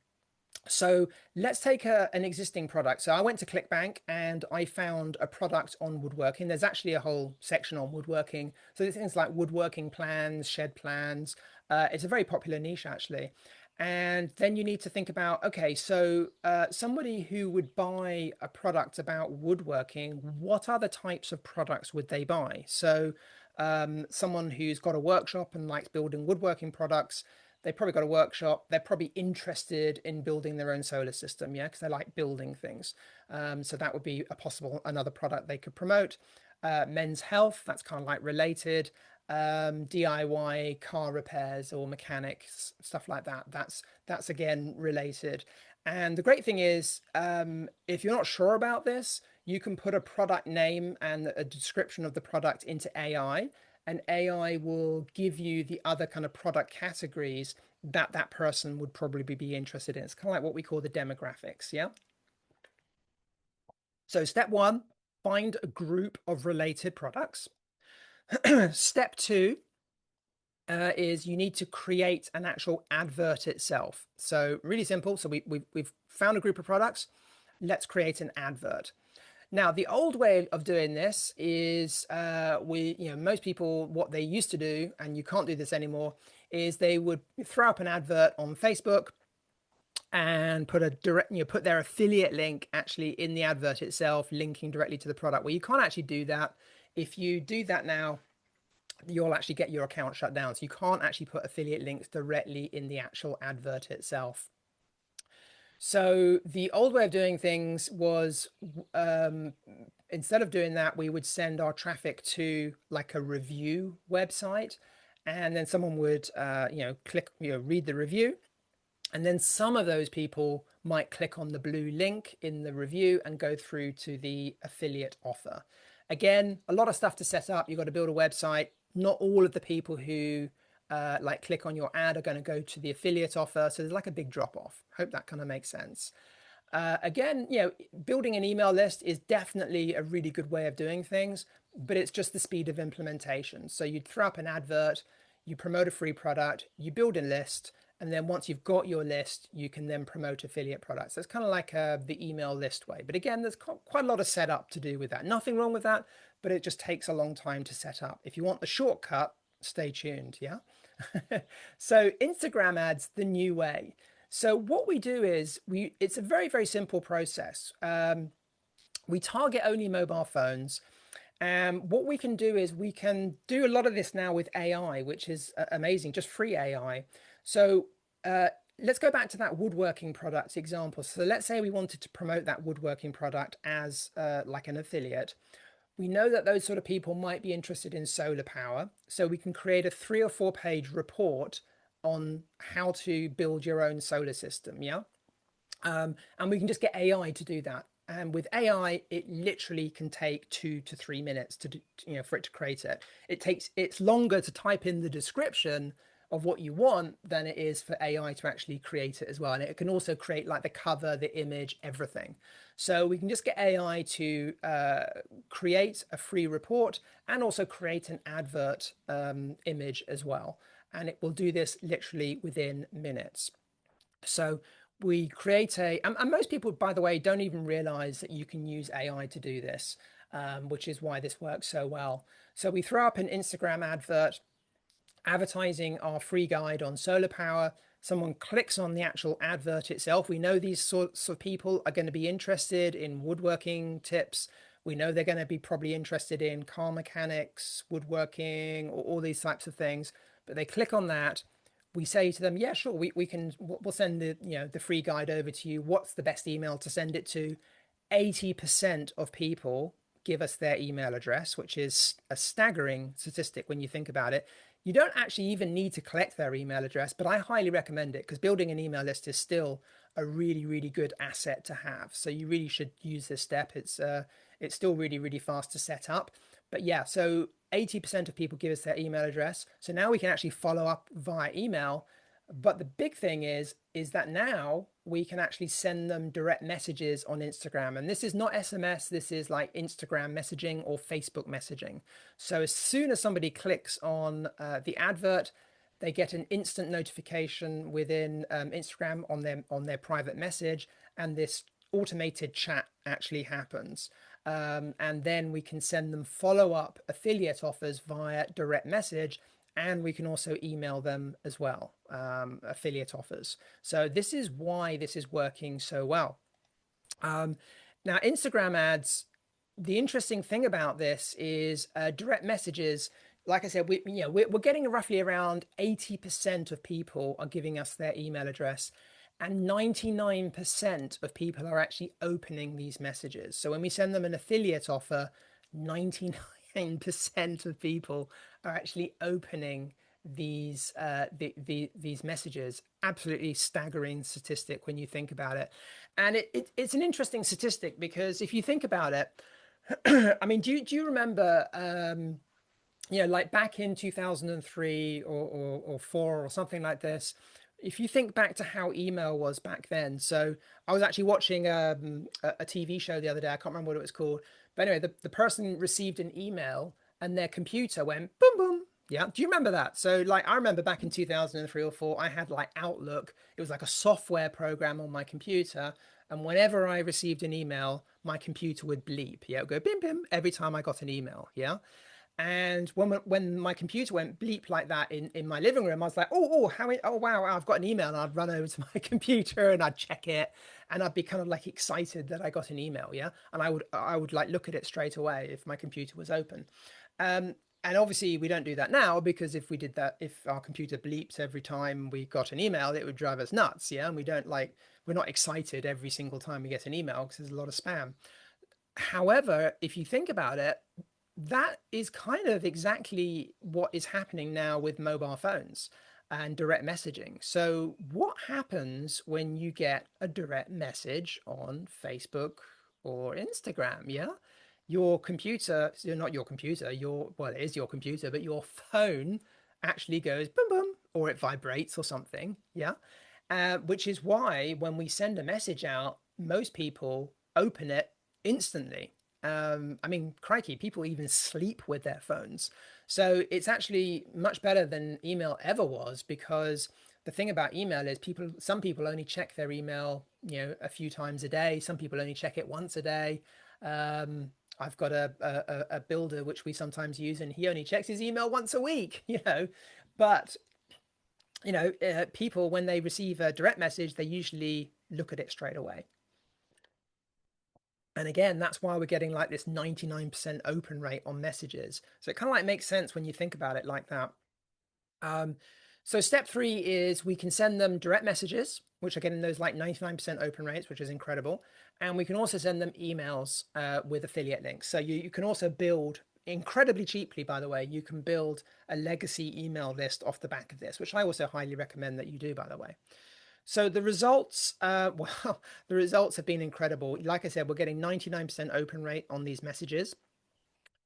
So let's take an existing product. So I went to ClickBank and I found a product on woodworking. There's actually a whole section on woodworking. So there's things like woodworking plans, shed plans. It's a very popular niche actually. And then you need to think about, okay, so somebody who would buy a product about woodworking, what other types of products would they buy? So someone who's got a workshop and likes building woodworking products, they've probably got a workshop. They're probably interested in building their own solar system, yeah, because they like building things. So that would be a possible another product they could promote. Men's health, that's kind of like related. DIY car repairs or mechanics, stuff like that. That's again related. And the great thing is, if you're not sure about this, you can put a product name and a description of the product into AI, and AI will give you the other kind of product categories that that person would probably be interested in. It's kind of like what we call the demographics, yeah? So step one, find a group of related products. Step two is you need to create an actual advert itself. So really simple. So we've found a group of products. Let's create an advert. Now, the old way of doing this is most people, what they used to do, and you can't do this anymore, is they would throw up an advert on Facebook and put a direct, put their affiliate link actually in the advert itself, linking directly to the product. Well, you can't actually do that. If you do that now, you'll actually get your account shut down. So you can't actually put affiliate links directly in the actual advert itself. So the old way of doing things was instead of doing that, we would send our traffic to like a review website, and then someone would click, read the review, and then some of those people might click on the blue link in the review and go through to the affiliate offer. Again, a lot of stuff to set up. You've got to build a website. Not all of the people who click on your ad are going to go to the affiliate offer. So there's like a big drop off. Hope that kind of makes sense. Again, building an email list is definitely a really good way of doing things, but it's just the speed of implementation. So you'd throw up an advert, you promote a free product, you build a list, and then once you've got your list, you can then promote affiliate products. So it's kind of like the email list way. But again, there's quite a lot of setup to do with that. Nothing wrong with that, but it just takes a long time to set up. If you want the shortcut, stay tuned, yeah? So Instagram ads, the new way. So what we do is it's a very, very simple process. We target only mobile phones. And what we can do is we can do a lot of this now with AI, which is amazing, just free AI. So let's go back to that woodworking product example. So let's say we wanted to promote that woodworking product as like an affiliate. We know that those sort of people might be interested in solar power. So we can create a 3 or 4 page report on how to build your own solar system. Yeah. And we can just get AI to do that. And with AI, it literally can take 2 to 3 minutes to do, for it to create it. It's longer to type in the description of what you want than it is for AI to actually create it as well. And it can also create like the cover, the image, everything. So we can just get AI to create a free report and also create an advert image as well. And it will do this literally within minutes. So we create and most people, by the way, don't even realize that you can use AI to do this, which is why this works so well. So we throw up an Instagram advert advertising our free guide on solar power. Someone clicks on the actual advert itself. We know these sorts of people are going to be interested in woodworking tips. We know they're going to be probably interested in car mechanics, woodworking, or all these types of things. But they click on that. We say to them, yeah, sure, we'll send the free guide over to you. What's the best email to send it to? 80% of people give us their email address, which is a staggering statistic when you think about it. You don't actually even need to collect their email address, but I highly recommend it because building an email list is still a really, really good asset to have. So you really should use this step. It's still really, really fast to set up. But yeah, so 80% of people give us their email address. So now we can actually follow up via email. But the big thing is that now we can actually send them direct messages on Instagram. And this is not SMS, this is like Instagram messaging or Facebook messaging. So as soon as somebody clicks on the advert, They get an instant notification within Instagram on their private message, and this automated chat actually happens. And then we can send them follow-up affiliate offers via direct message, and we can also email them as well, affiliate offers. So this is why this is working so well. Now, Instagram ads, the interesting thing about this is direct messages. Like I said, we're getting roughly around 80% of people are giving us their email address, and 99% of people are actually opening these messages. So when we send them an affiliate offer, 99% of people are actually opening these these messages. Absolutely staggering statistic when you think about it. And it's an interesting statistic because if you think about it, I mean, do you remember like back in 2003 or four or something like this, if you think back to how email was back then. So I was actually watching a TV show the other day. I can't remember what it was called. But anyway, the person received an email and their computer went boom, boom. Yeah. Do you remember that? So like, I remember back in 2003 or four, I had like Outlook. It was like a software program on my computer. And whenever I received an email, my computer would bleep. Yeah. It would go bim, bim every time I got an email. Yeah. And when my computer went bleep like that in my living room, I was like, oh wow, I've got an email. And I'd run over to my computer and I'd check it, and I'd be kind of like excited that I got an email, yeah. And I would like look at it straight away if my computer was open. And obviously we don't do that now, because if we did that, if our computer bleeps every time we got an email, it would drive us nuts, yeah. And we're not excited every single time we get an email because there's a lot of spam. However, if you think about it, that is kind of exactly what is happening now with mobile phones and direct messaging. So what happens when you get a direct message on Facebook or Instagram? Yeah. Your computer, so not your computer, well, it is your computer, but your phone actually goes boom, boom, or it vibrates or something. Yeah. Which is why when we send a message out, most people open it instantly. I mean, crikey, people even sleep with their phones. So it's actually much better than email ever was, because the thing about email is some people only check their email, a few times a day. Some people only check it once a day. I've got a builder which we sometimes use, and he only checks his email once a week, but people, when they receive a direct message, they usually look at it straight away. And again, that's why we're getting like this 99% open rate on messages. So it kind of like makes sense when you think about it like that. So step 3 is we can send them direct messages, which are getting those like 99% open rates, which is incredible. And we can also send them emails with affiliate links. So you can also build incredibly cheaply, by the way, you can build a legacy email list off the back of this, which I also highly recommend that you do, by the way. So the results, the results have been incredible. Like I said, we're getting 99% open rate on these messages,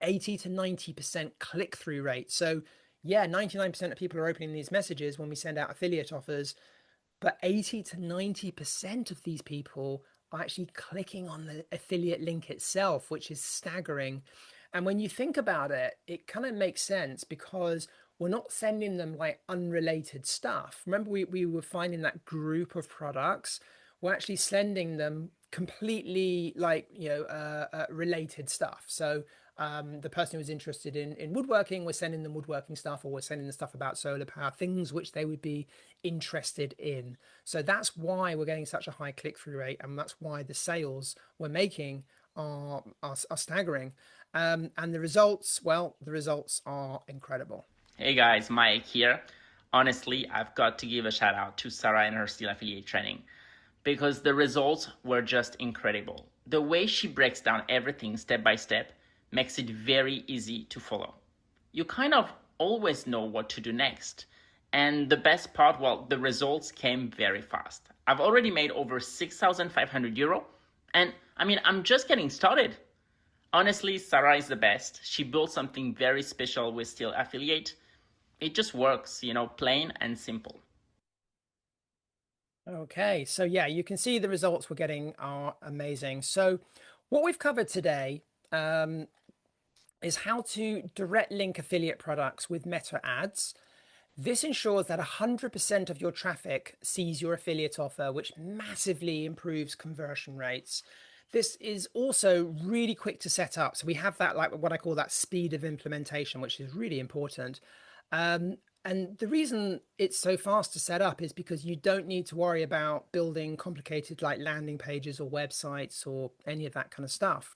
80 to 90% click-through rate. So yeah, 99% of people are opening these messages when we send out affiliate offers, but 80 to 90% of these people are actually clicking on the affiliate link itself, which is staggering. And when you think about it, it kind of makes sense, because we're not sending them like unrelated stuff. Remember, we were finding that group of products. We're actually sending them completely like, related stuff. So the person who was interested in woodworking, we're sending them woodworking stuff, or we're sending them stuff about solar power, things which they would be interested in. So that's why we're getting such a high click-through rate, and that's why the sales we're making are staggering. And the results, well, the results are incredible. Hey guys, Mike here. Honestly, I've got to give a shout out to Sarah and her Steel Affiliate training, because the results were just incredible. The way she breaks down everything step by step makes it very easy to follow. You kind of always know what to do next. And the best part, well, the results came very fast. I've already made over 6,500 euro, and I mean, I'm just getting started. Honestly, Sarah is the best. She built something very special with Steel Affiliate. It just works, plain and simple. Okay, so yeah, you can see the results we're getting are amazing. So what we've covered today is how to direct link affiliate products with Meta ads. This ensures that 100% of your traffic sees your affiliate offer, which massively improves conversion rates. This is also really quick to set up. So we have that, like what I call that speed of implementation, which is really important. And the reason it's so fast to set up is because you don't need to worry about building complicated like landing pages or websites or any of that kind of stuff.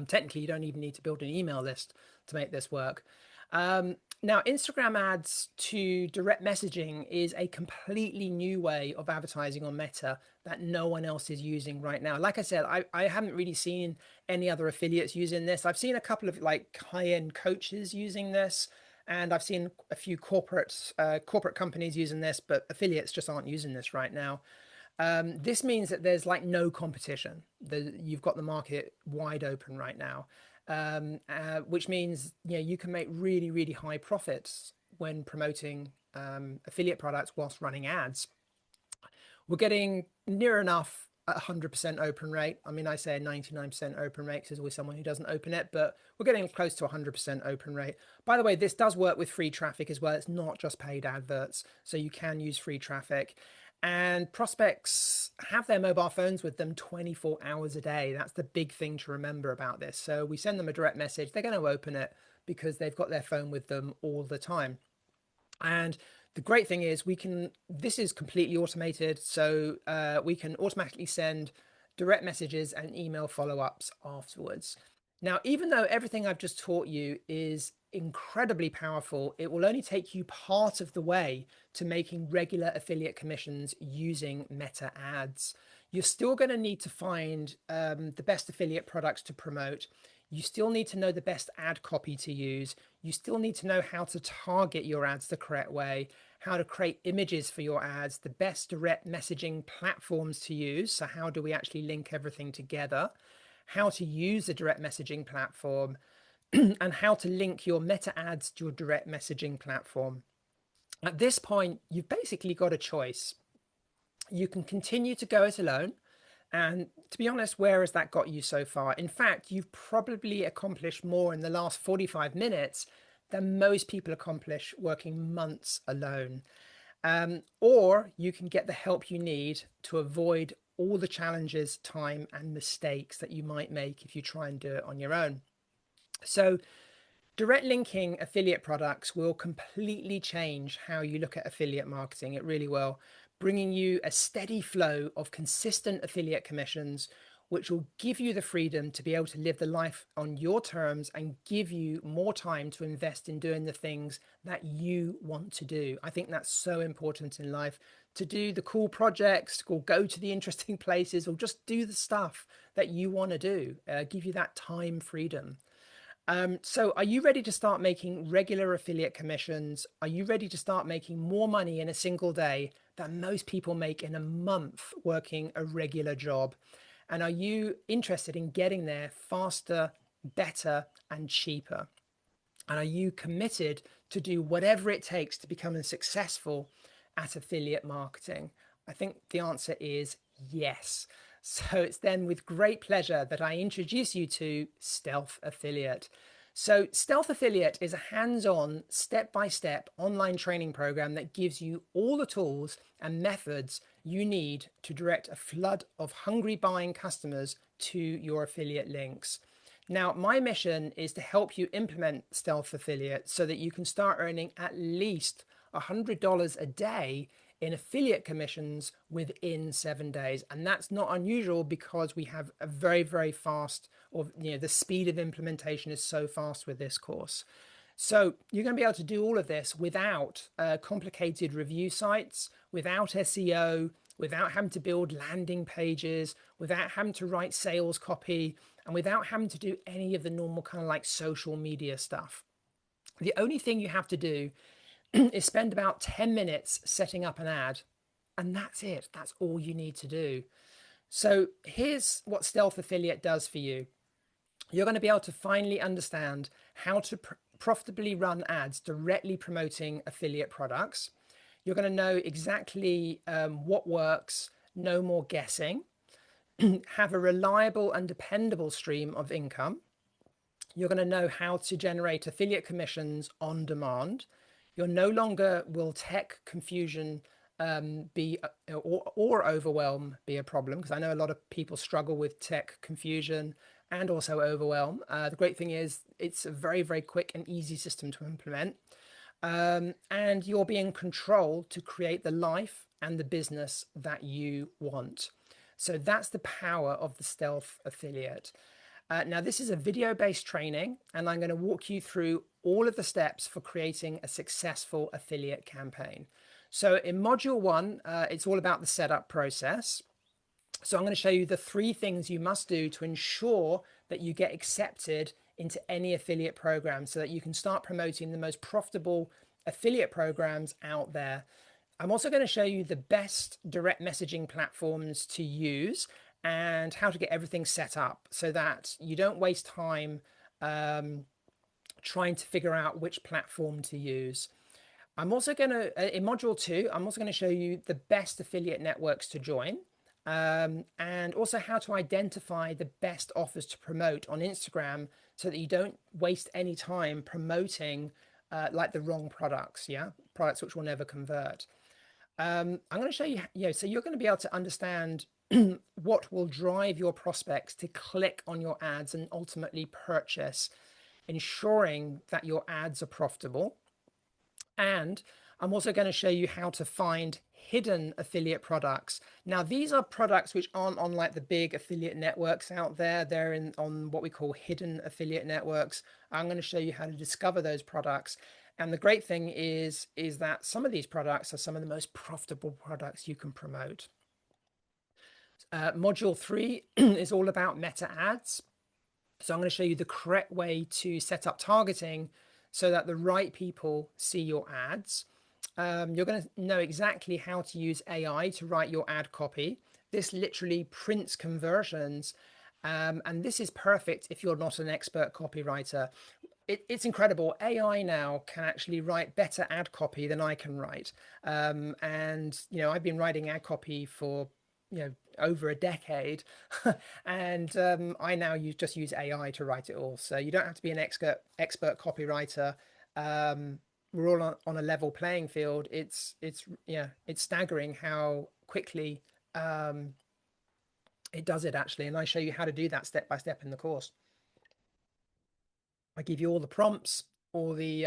Technically, you don't even need to build an email list to make this work. Now, Instagram ads to direct messaging is a completely new way of advertising on Meta that no one else is using right now. Like I said, I haven't really seen any other affiliates using this. I've seen a couple of like high-end coaches using this, and I've seen a few corporate companies using this, but affiliates just aren't using this right now. This means that there's like no competition. You've got the market wide open right now, which means you can make really, really high profits when promoting affiliate products whilst running ads. We're getting near enough 100% open rate. I mean, I say a 99% open rate because there's always someone who doesn't open it, but we're getting close to 100% open rate. By the way, this does work with free traffic as well. It's not just paid adverts, so you can use free traffic. And prospects have their mobile phones with them 24 hours a day. That's the big thing to remember about this. So we send them a direct message, they're going to open it because they've got their phone with them all the time. And the great thing is this is completely automated. So we can automatically send direct messages and email follow-ups afterwards. Now, even though everything I've just taught you is incredibly powerful, it will only take you part of the way to making regular affiliate commissions using Meta ads. You're still going to need to find the best affiliate products to promote. You still need to know the best ad copy to use. You still need to know how to target your ads the correct way, how to create images for your ads, the best direct messaging platforms to use. So how do we actually link everything together? How to use a direct messaging platform, and how to link your Meta ads to your direct messaging platform. At this point, you've basically got a choice. You can continue to go it alone. And to be honest, where has that got you so far? In fact, you've probably accomplished more in the last 45 minutes than most people accomplish working months alone. Or you can get the help you need to avoid all the challenges, time, and mistakes that you might make if you try and do it on your own. So direct linking affiliate products will completely change how you look at affiliate marketing. It really will, bringing you a steady flow of consistent affiliate commissions, which will give you the freedom to be able to live the life on your terms and give you more time to invest in doing the things that you want to do. I think that's so important in life, to do the cool projects or go to the interesting places or just do the stuff that you want to do, give you that time freedom. So are you ready to start making regular affiliate commissions? Are you ready to start making more money in a single day than most people make in a month working a regular job? And are you interested in getting there faster, better, and cheaper? And are you committed to do whatever it takes to become successful at affiliate marketing? I think the answer is yes. So it's then with great pleasure that I introduce you to Stealth Affiliate. So Stealth Affiliate is a hands-on, step-by-step online training program that gives you all the tools and methods you need to direct a flood of hungry buying customers to your affiliate links. Now, my mission is to help you implement Stealth Affiliate so that you can start earning at least $100 a day in affiliate commissions within 7 days. And that's not unusual because we have a very, very fast, or the speed of implementation is so fast with this course. So you're going to be able to do all of this without complicated review sites, without SEO, without having to build landing pages, without having to write sales copy, and without having to do any of the normal kind of like social media stuff. The only thing you have to do is spend about 10 minutes setting up an ad, and that's it. That's all you need to do. So here's what Stealth Affiliate does for you. You're going to be able to finally understand how to profitably run ads directly promoting affiliate products. You're going to know exactly what works, no more guessing, have a reliable and dependable stream of income. You're going to know how to generate affiliate commissions on demand. You're no longer will tech confusion be or overwhelm be a problem, because I know a lot of people struggle with tech confusion and also overwhelm. The great thing is it's a very, very quick and easy system to implement. And you'll be in control to create the life and the business that you want. So that's the power of the Stealth Affiliate. Now, this is a video-based training, and I'm going to walk you through all of the steps for creating a successful affiliate campaign. So in module 1, it's all about the setup process. So I'm going to show you the 3 things you must do to ensure that you get accepted into any affiliate program so that you can start promoting the most profitable affiliate programs out there. I'm also going to show you the best direct messaging platforms to use and how to get everything set up so that you don't waste time trying to figure out which platform to use. I'm also going to, in module 2, I'm also going to show you the best affiliate networks to join, and also how to identify the best offers to promote on Instagram so that you don't waste any time promoting like the wrong products, products which will never convert. I'm going to show you, so you're going to be able to understand what will drive your prospects to click on your ads and ultimately purchase, ensuring that your ads are profitable. And I'm also going to show you how to find hidden affiliate products. Now, these are products which aren't on like the big affiliate networks out there. They're on what we call hidden affiliate networks. I'm going to show you how to discover those products. And the great thing is that some of these products are some of the most profitable products you can promote. Module 3 is all about meta ads. So I'm going to show you the correct way to set up targeting so that the right people see your ads. You're going to know exactly how to use AI to write your ad copy. This literally prints conversions. And this is perfect if you're not an expert copywriter. It's incredible. AI now can actually write better ad copy than I can write. And, I've been writing ad copy for, over a decade. And I now just use AI to write it all. So you don't have to be an expert copywriter. We're all on a level playing field. It's staggering how quickly it does it actually. And I show you how to do that step by step in the course. I give you all the prompts, or the,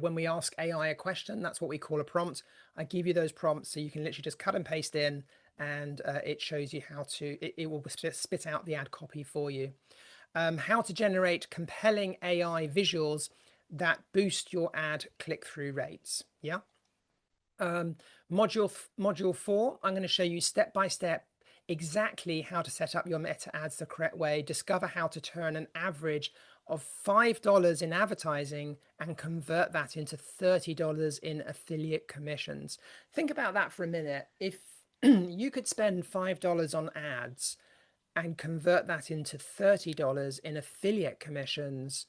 when we ask AI a question, that's what we call a prompt. I give you those prompts so you can literally just cut and paste in, and it shows you how to, it will spit out the ad copy for you. How to generate compelling AI visuals that boost your ad click-through rates. Module 4, I'm going to show you step by step exactly how to set up your meta ads the correct way, discover how to turn an average of $5 in advertising and convert that into $30 in affiliate commissions. Think about that for a minute. If you could spend $5 on ads and convert that into $30 in affiliate commissions,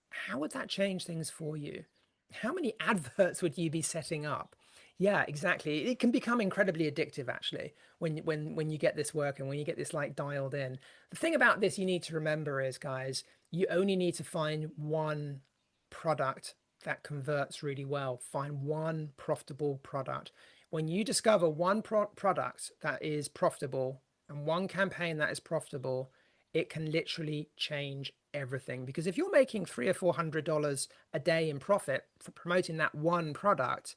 how would that change things for you? How many adverts would you be setting up? Yeah, exactly. It can become incredibly addictive actually when you get this working, when you get this like dialed in. The thing about this you need to remember is, guys, you only need to find one product that converts really well. Find one profitable product. When you discover one product that is profitable and one campaign that is profitable, it can literally change everything. Because if you're making $300 or $400 a day in profit for promoting that one product,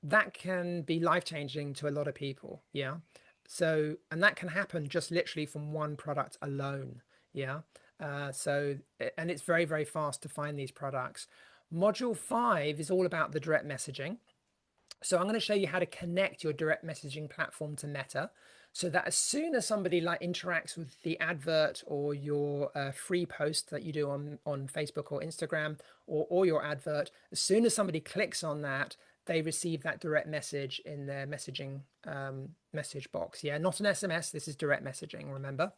that can be life-changing to a lot of people. So, and that can happen just literally from one product alone. And it's very, very fast to find these products. Module 5 is all about the direct messaging. So I'm going to show you how to connect your direct messaging platform to Meta, so that as soon as somebody like interacts with the advert or your free post that you do on Facebook or Instagram, or your advert, as soon as somebody clicks on that, they receive that direct message in their messaging message box. Not an SMS. This is direct messaging, remember.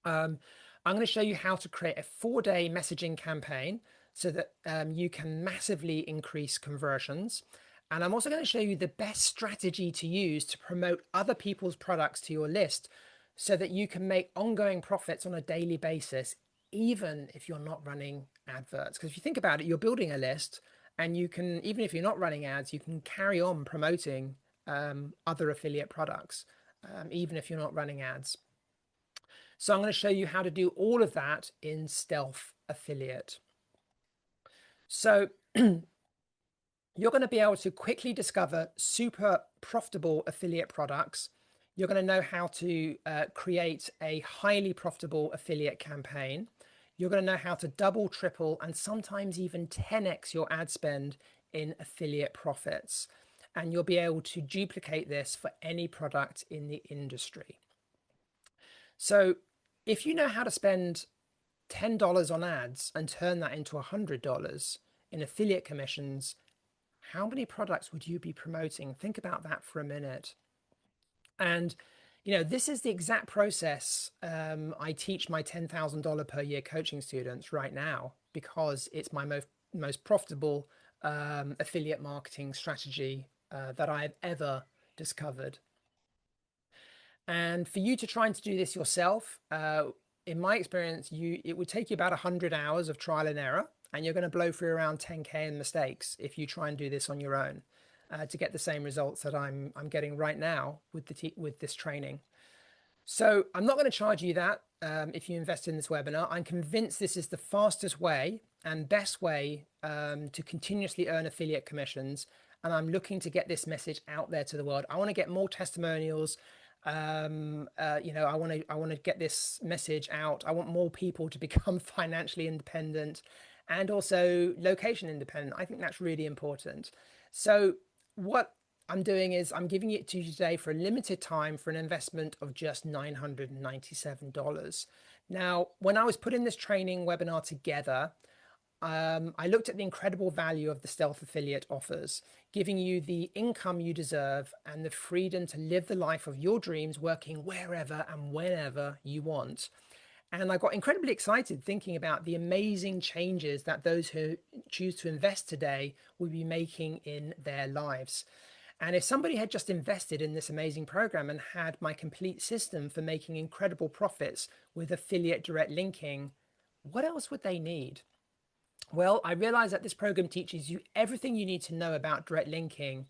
I'm going to show you how to create a 4-day messaging campaign so that you can massively increase conversions. And I'm also going to show you the best strategy to use to promote other people's products to your list so that you can make ongoing profits on a daily basis, even if you're not running adverts. Because if you think about it, you're building a list And you can, even if you're not running ads, you can carry on promoting other affiliate products, even if you're not running ads. So I'm going to show you how to do all of that in Stealth Affiliate. So you're going to be able to quickly discover super profitable affiliate products. You're going to know how to create a highly profitable affiliate campaign. You're going to know how to double, triple, and sometimes even 10x your ad spend in affiliate profits. And you'll be able to duplicate this for any product in the industry. So if you know how to spend $10 on ads and turn that into $100 in affiliate commissions, how many products would you be promoting? Think about that for a minute. And, this is the exact process I teach my $10,000 per year coaching students right now, because it's my most profitable affiliate marketing strategy that I've ever discovered. And for you to try and do this yourself, in my experience, it would take you about 100 hours of trial and error, and you're going to blow through around 10K in mistakes if you try and do this on your own to get the same results that I'm getting right now with this training. So I'm not going to charge you that if you invest in this webinar. I'm convinced this is the fastest way and best way to continuously earn affiliate commissions. And I'm looking to get this message out there to the world. I want to get more testimonials. I want to get this message out. I want more people to become financially independent and also location independent. I think that's really important. So what I'm doing is I'm giving it to you today for a limited time for an investment of just $997. Now, when I was putting this training webinar together, I looked at the incredible value of the Stealth Affiliate offers, giving you the income you deserve and the freedom to live the life of your dreams, working wherever and whenever you want. And I got incredibly excited thinking about the amazing changes that those who choose to invest today will be making in their lives. And if somebody had just invested in this amazing program and had my complete system for making incredible profits with affiliate direct linking, what else would they need? Well, I realized that this program teaches you everything you need to know about direct linking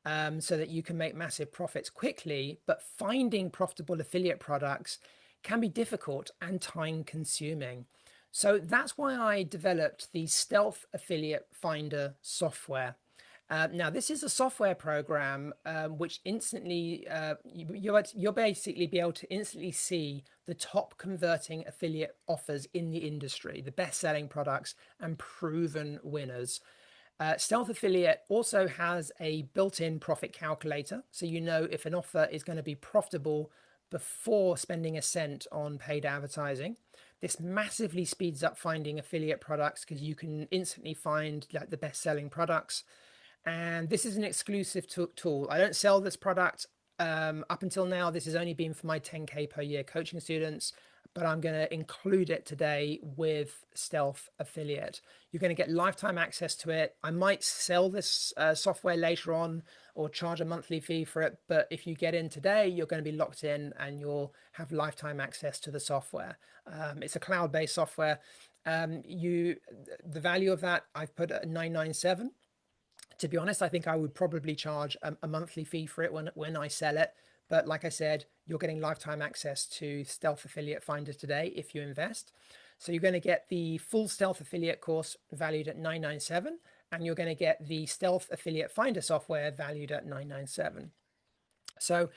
so that you can make massive profits quickly, but finding profitable affiliate products can be difficult and time consuming. So that's why I developed the Stealth Affiliate Finder software. Now, this is a software program which instantly, you'll basically be able to instantly see the top converting affiliate offers in the industry, the best-selling products and proven winners. Stealth Affiliate also has a built-in profit calculator, so you know if an offer is going to be profitable before spending a cent on paid advertising. This massively speeds up finding affiliate products because you can instantly find like the best-selling products. And this is an exclusive tool. I don't sell this product. Up until now, this has only been for my 10K per year coaching students, but I'm going to include it today with Stealth Affiliate. You're going to get lifetime access to it. I might sell this software later on or charge a monthly fee for it, but if you get in today, you're going to be locked in and you'll have lifetime access to the software. It's a cloud-based software. The value of that, I've put at $997. To be honest, I think I would probably charge a monthly fee for it when I sell it. But like I said, you're getting lifetime access to Stealth Affiliate Finder today if you invest. So you're going to get the full Stealth Affiliate course valued at $997, and you're going to get the Stealth Affiliate Finder software valued at $997. So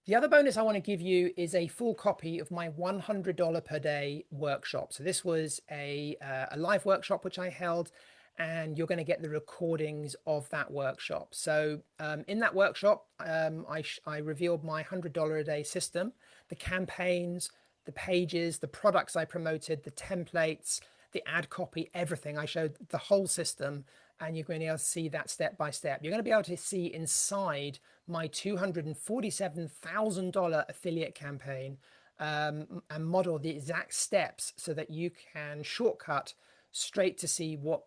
the other bonus I want to give you is a full copy of my $100 per day workshop. So this was a live workshop which I held, and you're going to get the recordings of that workshop. So in that workshop, I revealed my $100 a day system, the campaigns, the pages, the products I promoted, the templates, the ad copy, everything. I showed the whole system, and you're going to be able to see that step by step. You're going to be able to see inside my $247,000 affiliate campaign and model the exact steps so that you can shortcut straight to see what,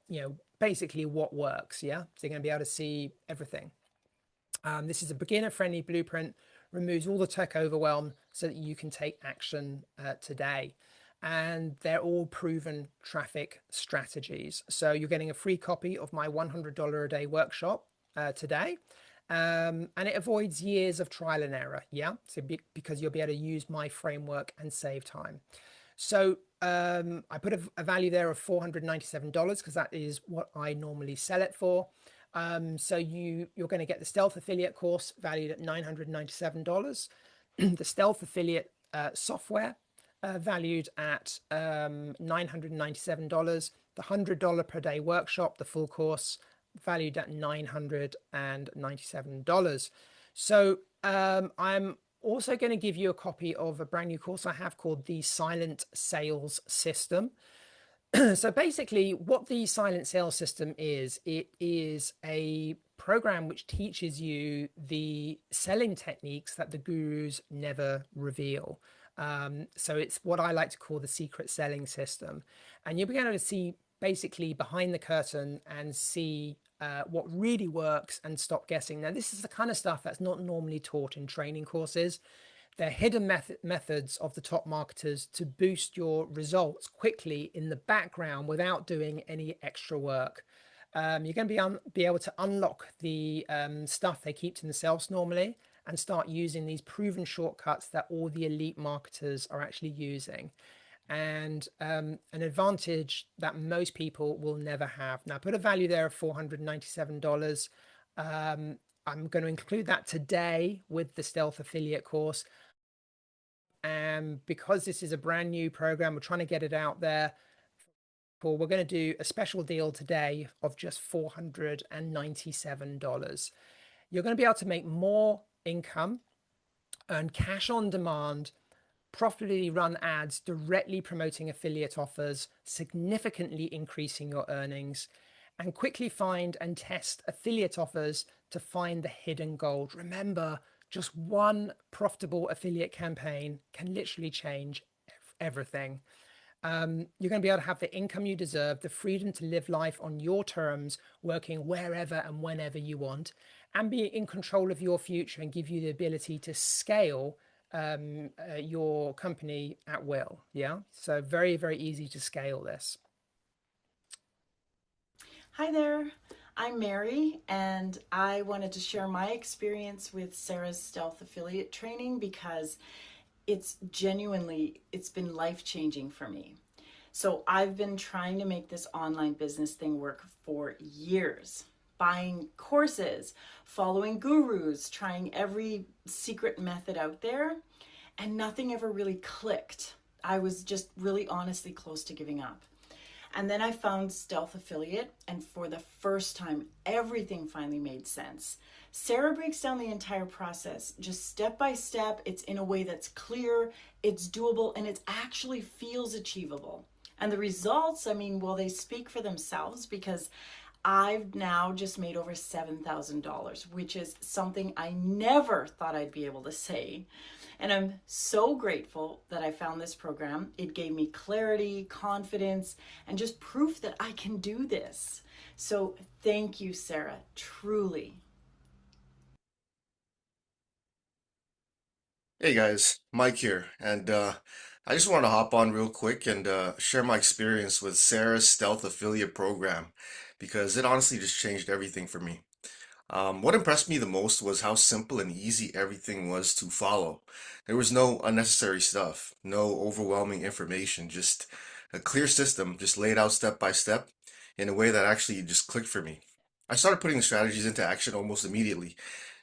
basically what works. Yeah. So you're going to be able to see everything. This is a beginner friendly blueprint, removes all the tech overwhelm so that you can take action today. and they're all proven traffic strategies. So you're getting a free copy of my $100 a day workshop today. And it avoids years of trial and error. Yeah. So because you'll be able to use my framework and save time. So I put a value there of $497 because that is what I normally sell it for. So you're going to get the Stealth Affiliate course valued at $997, the Stealth Affiliate software valued at $997, the $100 per day workshop, the full course valued at $997. So I'm also going to give you a copy of a brand new course I have called the Silent Sales System. So basically what the Silent Sales System is, it is a program which teaches you the selling techniques that the gurus never reveal. So it's what I like to call the secret selling system. And you'll be able to see basically behind the curtain and see what really works and stop guessing. Now, this is the kind of stuff that's not normally taught in training courses. They're hidden methods of the top marketers to boost your results quickly in the background without doing any extra work. You're going to be able to unlock the stuff they keep to themselves normally and start using these proven shortcuts that all the elite marketers are actually using. And an advantage that most people will never have. Now, I put a value there of $497. I'm going to include that today with the Stealth Affiliate course. And because this is a brand new program, we're trying to get it out there. We're going to do a special deal today of just $497. You're going to be able to make more income, earn cash on demand, profitably run ads directly promoting affiliate offers, significantly increasing your earnings, and quickly find and test affiliate offers to find the hidden gold. Remember, just one profitable affiliate campaign can literally change everything. You're going to be able to have the income you deserve, the freedom to live life on your terms, working wherever and whenever you want, and be in control of your future and give you the ability to scale your company at will. Yeah. So very, very easy to scale this. Hi there, I'm Mary, and I wanted to share my experience with Sarah's Stealth Affiliate training because it's been life-changing for me. So I've been trying to make this online business thing work for years, buying courses, following gurus, trying every secret method out there, and nothing ever really clicked. I was just really honestly close to giving up. And then I found Stealth Affiliate, and for the first time, everything finally made sense. Sarah breaks down the entire process, just step by step. It's in a way that's clear, it's doable, and it actually feels achievable. And the results, well, they speak for themselves because I've now just made over $7,000, which is something I never thought I'd be able to say. And I'm so grateful that I found this program. It gave me clarity, confidence, and just proof that I can do this. So thank you, Sarah, truly. Hey guys, Mike here, and I just want to hop on real quick and share my experience with Sarah's Stealth Affiliate program because it honestly just changed everything for me. What impressed me the most was how simple and easy everything was to follow. There was no unnecessary stuff, no overwhelming information, just a clear system, just laid out step by step in a way that actually just clicked for me. I started putting the strategies into action almost immediately,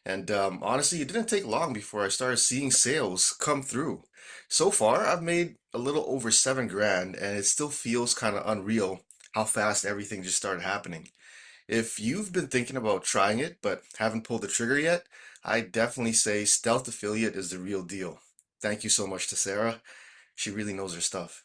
and honestly, it didn't take long before I started seeing sales come through. So far, I've made a little over 7 grand, and it still feels kind of unreal how fast everything just started happening. If you've been thinking about trying it but haven't pulled the trigger yet, I definitely say Stealth Affiliate is the real deal. Thank you so much to Sarah. She really knows her stuff.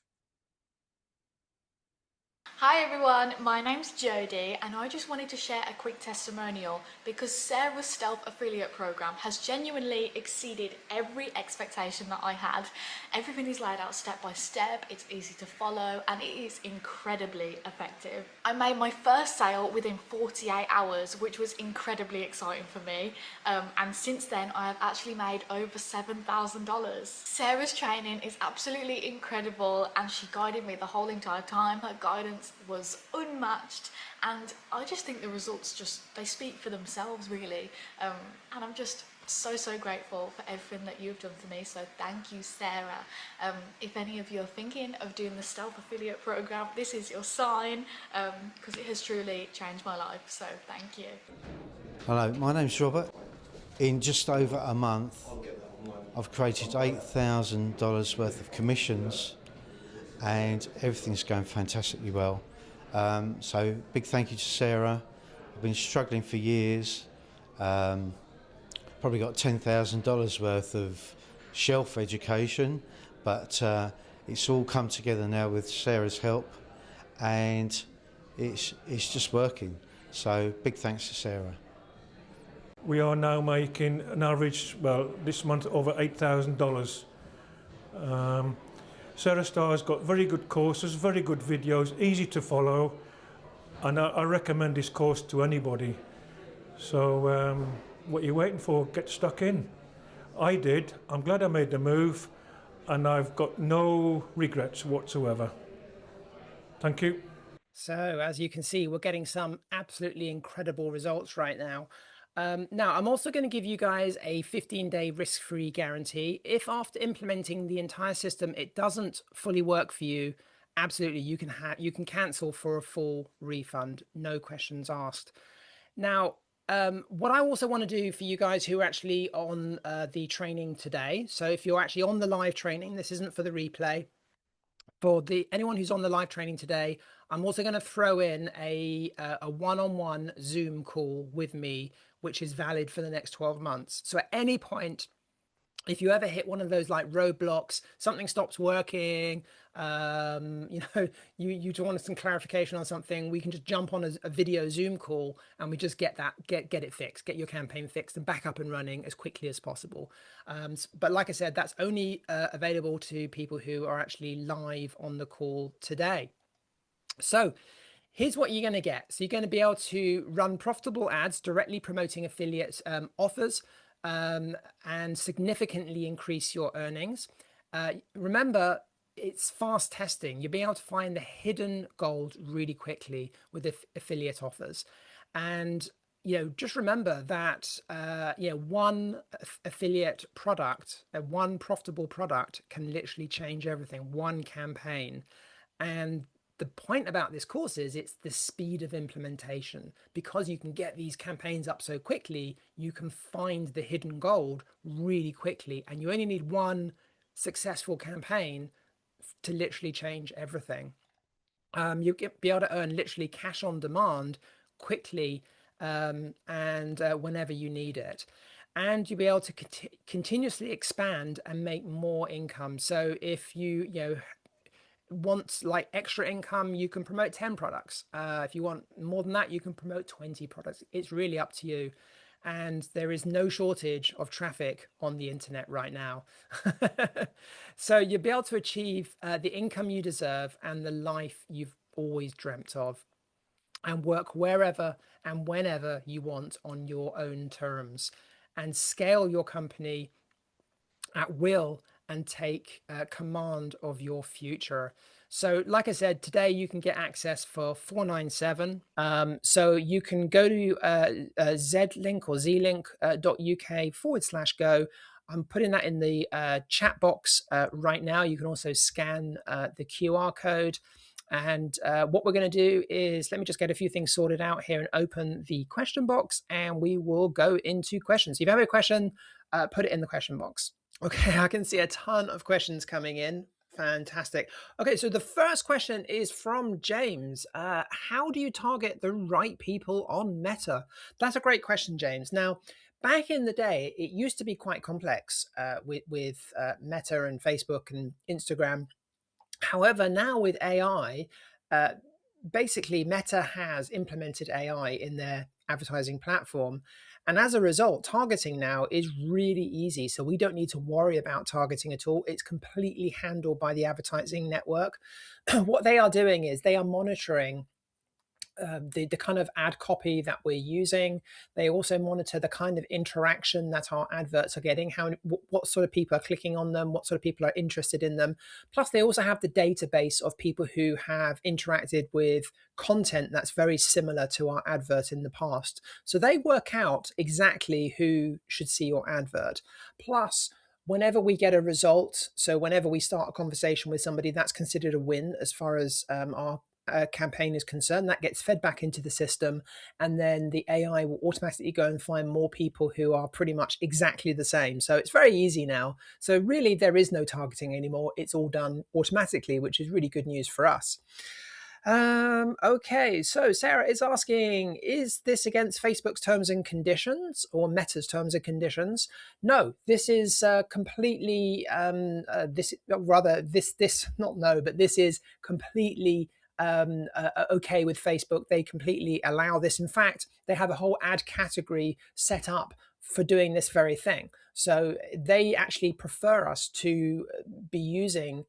Hi everyone, my name's Jodie and I just wanted to share a quick testimonial because Sarah's Stealth Affiliate Program has genuinely exceeded every expectation that I had. Everything is laid out step by step, it's easy to follow and it is incredibly effective. I made my first sale within 48 hours, which was incredibly exciting for me, and since then I have actually made over $7,000. Sarah's training is absolutely incredible and she guided me the whole entire time. Her guidance was unmatched and I just think the results they speak for themselves really, and I'm just so grateful for everything that you've done for me, so thank you, Sarah. If any of you are thinking of doing the Stealth Affiliate Program, this is your sign, because it has truly changed my life, so thank you. Hello, my name's Robert. In just over a month, I've created $8,000 worth of commissions and everything's going fantastically well. So big thank you to Sarah. I've been struggling for years. Probably got $10,000 worth of shelf education, but it's all come together now with Sarah's help and it's just working. So big thanks to Sarah. We are now making an average, well, this month over $8,000. Sarah Starr's got very good courses, very good videos, easy to follow, and I recommend this course to anybody. So what are you waiting for? Get stuck in. I did. I'm glad I made the move, and I've got no regrets whatsoever. Thank you. So as you can see, we're getting some absolutely incredible results right now. Now, I'm also going to give you guys a 15-day risk-free guarantee. If after implementing the entire system, it doesn't fully work for you, absolutely, you can cancel for a full refund, no questions asked. Now, what I also want to do for you guys who are actually on the training today, so if you're actually on the live training, this isn't for the replay. For anyone who's on the live training today, I'm also going to throw in a one-on-one Zoom call with me, which is valid for the next 12 months. So at any point, if you ever hit one of those like roadblocks, something stops working, you want some clarification on something, we can just jump on a video Zoom call and we just get it fixed, get your campaign fixed and back up and running as quickly as possible. But like I said, that's only available to people who are actually live on the call today. So here's what you're going to get. So you're going to be able to run profitable ads directly promoting affiliate offers, and significantly increase your earnings. Remember, it's fast testing. You'll be able to find the hidden gold really quickly with affiliate offers. And just remember that one affiliate product, one profitable product can literally change everything, one campaign. And the point about this course is it's the speed of implementation. Because you can get these campaigns up so quickly, you can find the hidden gold really quickly, and you only need one successful campaign to literally change everything. You'll be able to earn literally cash on demand quickly, and whenever you need it. And you'll be able to continuously expand and make more income. So if you want like extra income, you can promote 10 products. If you want more than that, you can promote 20 products. It's really up to you. And there is no shortage of traffic on the internet right now. So you'll be able to achieve the income you deserve and the life you've always dreamt of, and work wherever and whenever you want on your own terms, and scale your company at will and take command of your future. So like I said, today you can get access for $497. So you can go to zlink or zlink.uk/go. I'm putting that in the chat box right now. You can also scan the QR code. And what we're going to do is, let me just get a few things sorted out here and open the question box, and we will go into questions. If you have a question, put it in the question box. Okay, I can see a ton of questions coming in. Fantastic. Okay, so the first question is from James. How do you target the right people on Meta? That's a great question, James. Now, back in the day, it used to be quite complex with Meta and Facebook and Instagram. However, now with AI, basically Meta has implemented AI in their advertising platform. And as a result, targeting now is really easy. So we don't need to worry about targeting at all. It's completely handled by the advertising network. What they are doing is they are monitoring the kind of ad copy that we're using. They also monitor the kind of interaction that our adverts are getting, what sort of people are clicking on them, what sort of people are interested in them. Plus, they also have the database of people who have interacted with content that's very similar to our advert in the past. So they work out exactly who should see your advert. Plus, whenever we get a result, so whenever we start a conversation with somebody, that's considered a win as far as our campaign is concerned. That gets fed back into the system, and then the AI will automatically go and find more people who are pretty much exactly the same. So it's very easy now. So really, there is no targeting anymore. It's all done automatically, which is really good news for us. Okay, so Sarah is asking, is this against Facebook's terms and conditions or Meta's terms and conditions? No, this is completely, this is completely okay with Facebook. They completely allow this. In fact, they have a whole ad category set up for doing this very thing. So they actually prefer us to be using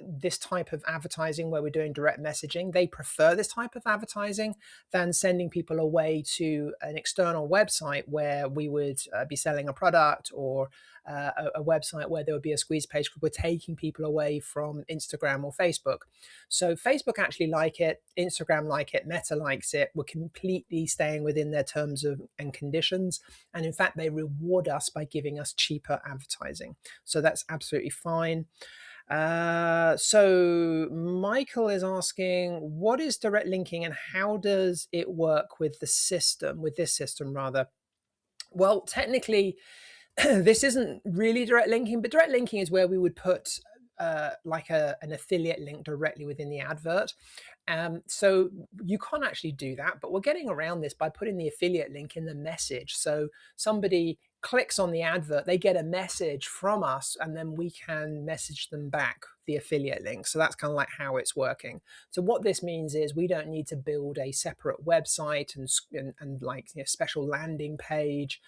this type of advertising where we're doing direct messaging. They prefer this type of advertising than sending people away to an external website where we would be selling a product, or a website where there would be a squeeze page, because we're taking people away from Instagram or Facebook. So Facebook actually like it, Instagram like it, Meta likes it. We're completely staying within their terms and conditions. And in fact, they reward us by giving us cheaper advertising. So that's absolutely fine. So Michael is asking, what is direct linking and how does it work with this system? Well, technically, this isn't really direct linking, but direct linking is where we would put like an affiliate link directly within the advert. So you can't actually do that, but we're getting around this by putting the affiliate link in the message. So somebody clicks on the advert, they get a message from us, and then we can message them back the affiliate link. So that's kind of like how it's working. So what this means is we don't need to build a separate website and like special landing page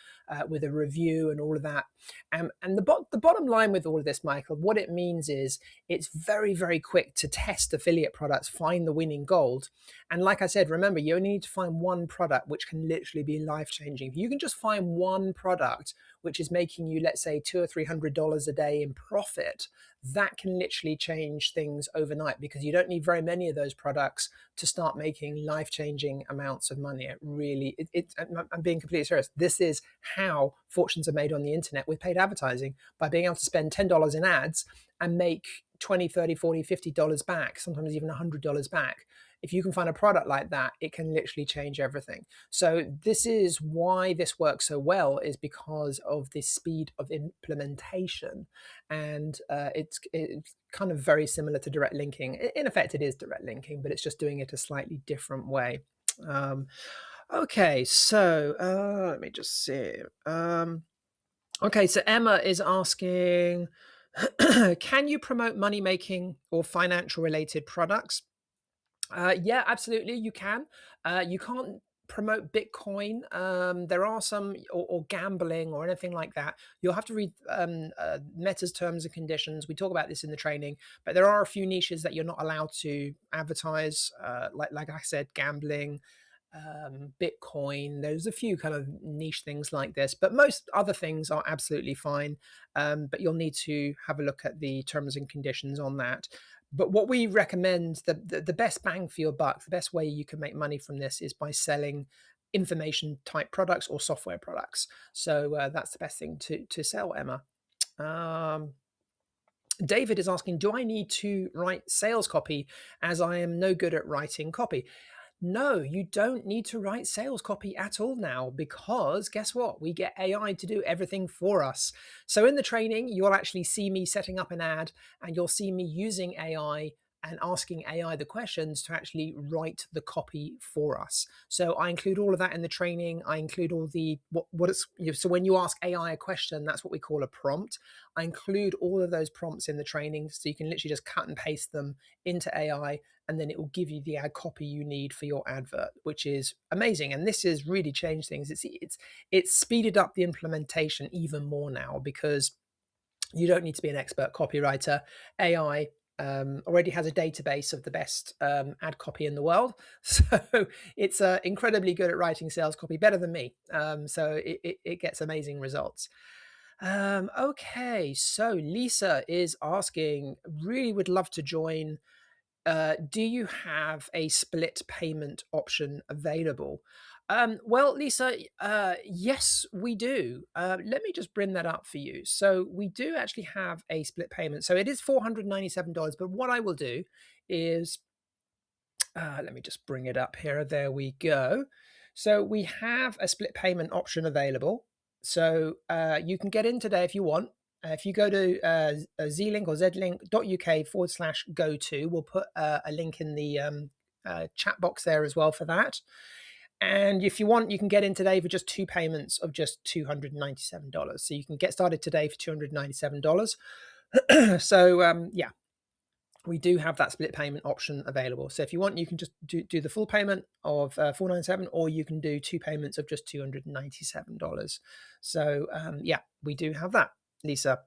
with a review and all of that. And the bottom line with all of this, Michael, what it means is it's very, very quick to test affiliate products, find the winning gold. And like I said, remember, you only need to find one product which can literally be life-changing. If you can just find one product which is making you, let's say, $200 or $300 a day in profit, that can literally change things overnight, because you don't need very many of those products to start making life-changing amounts of money. It really, I'm being completely serious. This is how fortunes are made on the internet with paid advertising, by being able to spend $10 in ads and make $20, $30, $40, $50 back, sometimes even $100 back. If you can find a product like that, it can literally change everything. So this is why this works so well, is because of the speed of implementation. And it's kind of very similar to direct linking. In effect, it is direct linking, but it's just doing it a slightly different way. Okay, so let me just see. Okay, so Emma is asking, can you promote money-making or financial-related products? Yeah, absolutely, you can. You can't promote Bitcoin. There are some, or gambling or anything like that. You'll have to read Meta's terms and conditions. We talk about this in the training, but there are a few niches that you're not allowed to advertise, like I said, gambling, Bitcoin. There's a few kind of niche things like this, but most other things are absolutely fine. But you'll need to have a look at the terms and conditions on that. But what we recommend, the best bang for your buck, the best way you can make money from this is by selling information type products or software products. So that's the best thing to sell, Emma. David is asking, do I need to write sales copy as I am no good at writing copy? No, you don't need to write sales copy at all now, because guess what? We get AI to do everything for us. So in the training, you'll actually see me setting up an ad, and you'll see me using AI and asking AI the questions to actually write the copy for us. So I include all of that in the training. I include all the what it's, you know, so when you ask AI a question, that's what we call a prompt. I include all of those prompts in the training, so you can literally just cut and paste them into AI, and then it will give you the ad copy you need for your advert, which is amazing. And this has really changed things. It's speeded up the implementation even more now, because you don't need to be an expert copywriter. AI already has a database of the best ad copy in the world. So it's incredibly good at writing sales copy, better than me. So it gets amazing results. Okay, so Lisa is asking, really would love to join. Do you have a split payment option available? Well, Lisa, yes, we do. Let me just bring that up for you. So we do actually have a split payment. So it is $497, but what I will do is, let me just bring it up here. There we go. So we have a split payment option available. So you can get in today if you want. If you go to zlink or zlink.uk/go-to, we'll put a link in the chat box there as well for that. And if you want, you can get in today for just 2 payments of just $297. So you can get started today for $297. So yeah, we do have that split payment option available. So if you want, you can just do the full payment of $497, or you can do 2 payments of just $297. So yeah, we do have that, Lisa.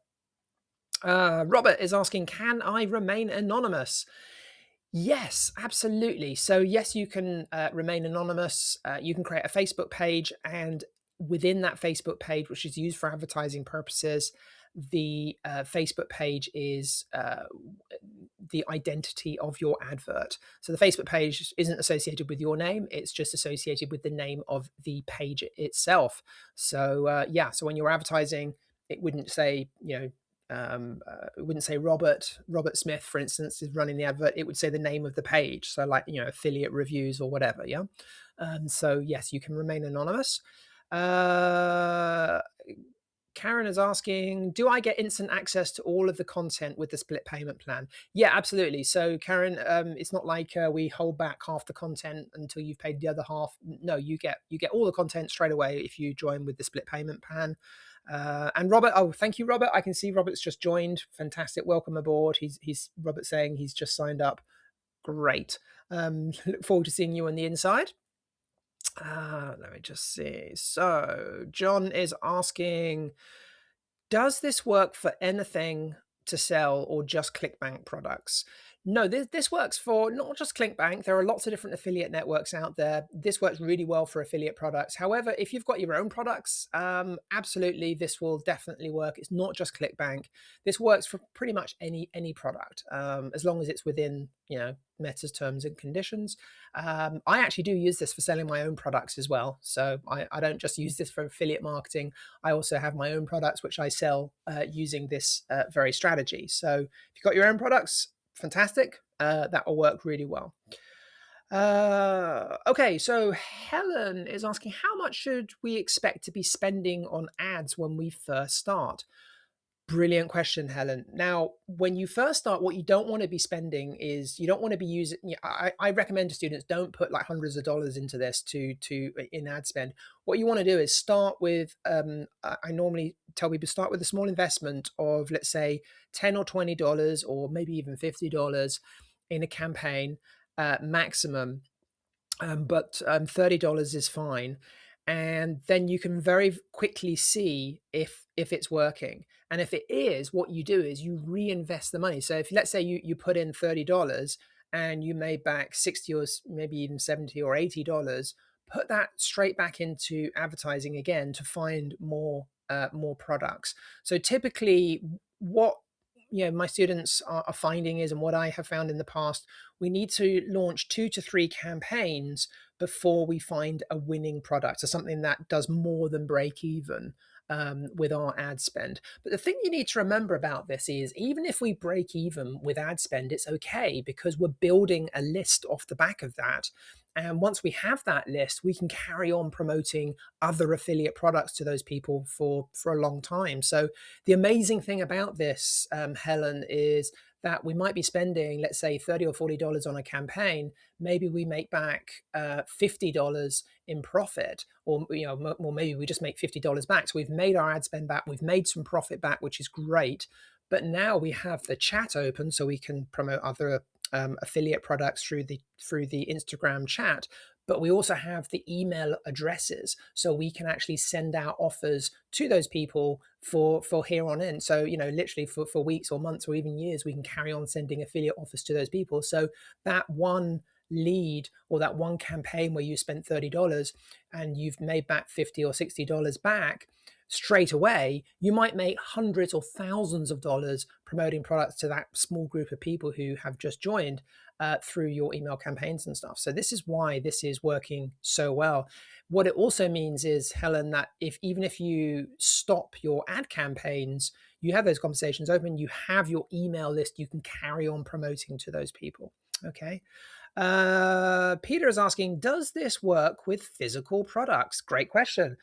Robert is asking, can I remain anonymous? Yes, absolutely. So yes, you can remain anonymous. You can create a Facebook page, and within that Facebook page, which is used for advertising purposes, the Facebook page is the identity of your advert. So the Facebook page isn't associated with your name, it's just associated with the name of the page itself. So yeah, so when you're advertising, it wouldn't say, it wouldn't say Robert Smith, for instance, is running the advert. It would say the name of the page. So like, affiliate reviews or whatever. Yeah. So yes, you can remain anonymous. Karen is asking, do I get instant access to all of the content with the split payment plan? Yeah, absolutely. So Karen, it's not like we hold back half the content until you've paid the other half. No, you get all the content straight away if you join with the split payment plan. And Robert, oh, thank you, Robert. I can see Robert's just joined. Fantastic. Welcome aboard. He's Robert saying he's just signed up. Great. Look forward to seeing you on the inside. Let me just see. So John is asking, does this work for anything to sell or just ClickBank products? No, this works for not just ClickBank. There are lots of different affiliate networks out there. This works really well for affiliate products. However, if you've got your own products, absolutely, this will definitely work. It's not just ClickBank. This works for pretty much any product, as long as it's within, Meta's terms and conditions. I actually do use this for selling my own products as well. So I don't just use this for affiliate marketing. I also have my own products, which I sell using this very strategy. So if you've got your own products, fantastic. That will work really well. Okay, so Helen is asking, how much should we expect to be spending on ads when we first start? Brilliant question, Helen. Now, when you first start, what you don't want to be spending is, you don't want to be using, I recommend to students, don't put like hundreds of dollars into this in ad spend. What you want to do is start with, I normally tell people, start with a small investment of, let's say, $10 or $20 or maybe even $50 in a campaign maximum, but $30 is fine. And then you can very quickly see if it's working. And if it is, what you do is you reinvest the money. So if, let's say you put in $30 and you made back $60 or maybe even $70 or $80, put that straight back into advertising again to find more products. So typically what my students are finding is, and what I have found in the past, we need to launch 2 to 3 campaigns before we find a winning product, or something that does more than break even with our ad spend. But the thing you need to remember about this is, even if we break even with ad spend, it's okay, because we're building a list off the back of that. And once we have that list, we can carry on promoting other affiliate products to those people for a long time. So the amazing thing about this, Helen, is that we might be spending, let's say $30 or $40 on a campaign, maybe we make back $50 in profit, or maybe we just make $50 back. So we've made our ad spend back, we've made some profit back, which is great. But now we have the chat open, so we can promote other affiliate products through the Instagram chat. But we also have the email addresses, so we can actually send out offers to those people for here on in. So, literally for weeks or months or even years, we can carry on sending affiliate offers to those people. So that one lead or that one campaign where you spent $30 and you've made back $50 or $60 back, straight away, you might make hundreds or thousands of dollars promoting products to that small group of people who have just joined through your email campaigns and stuff. So this is why this is working so well. What it also means is, Helen, that even if you stop your ad campaigns, you have those conversations open, you have your email list, you can carry on promoting to those people. Okay. Peter is asking, does this work with physical products? Great question.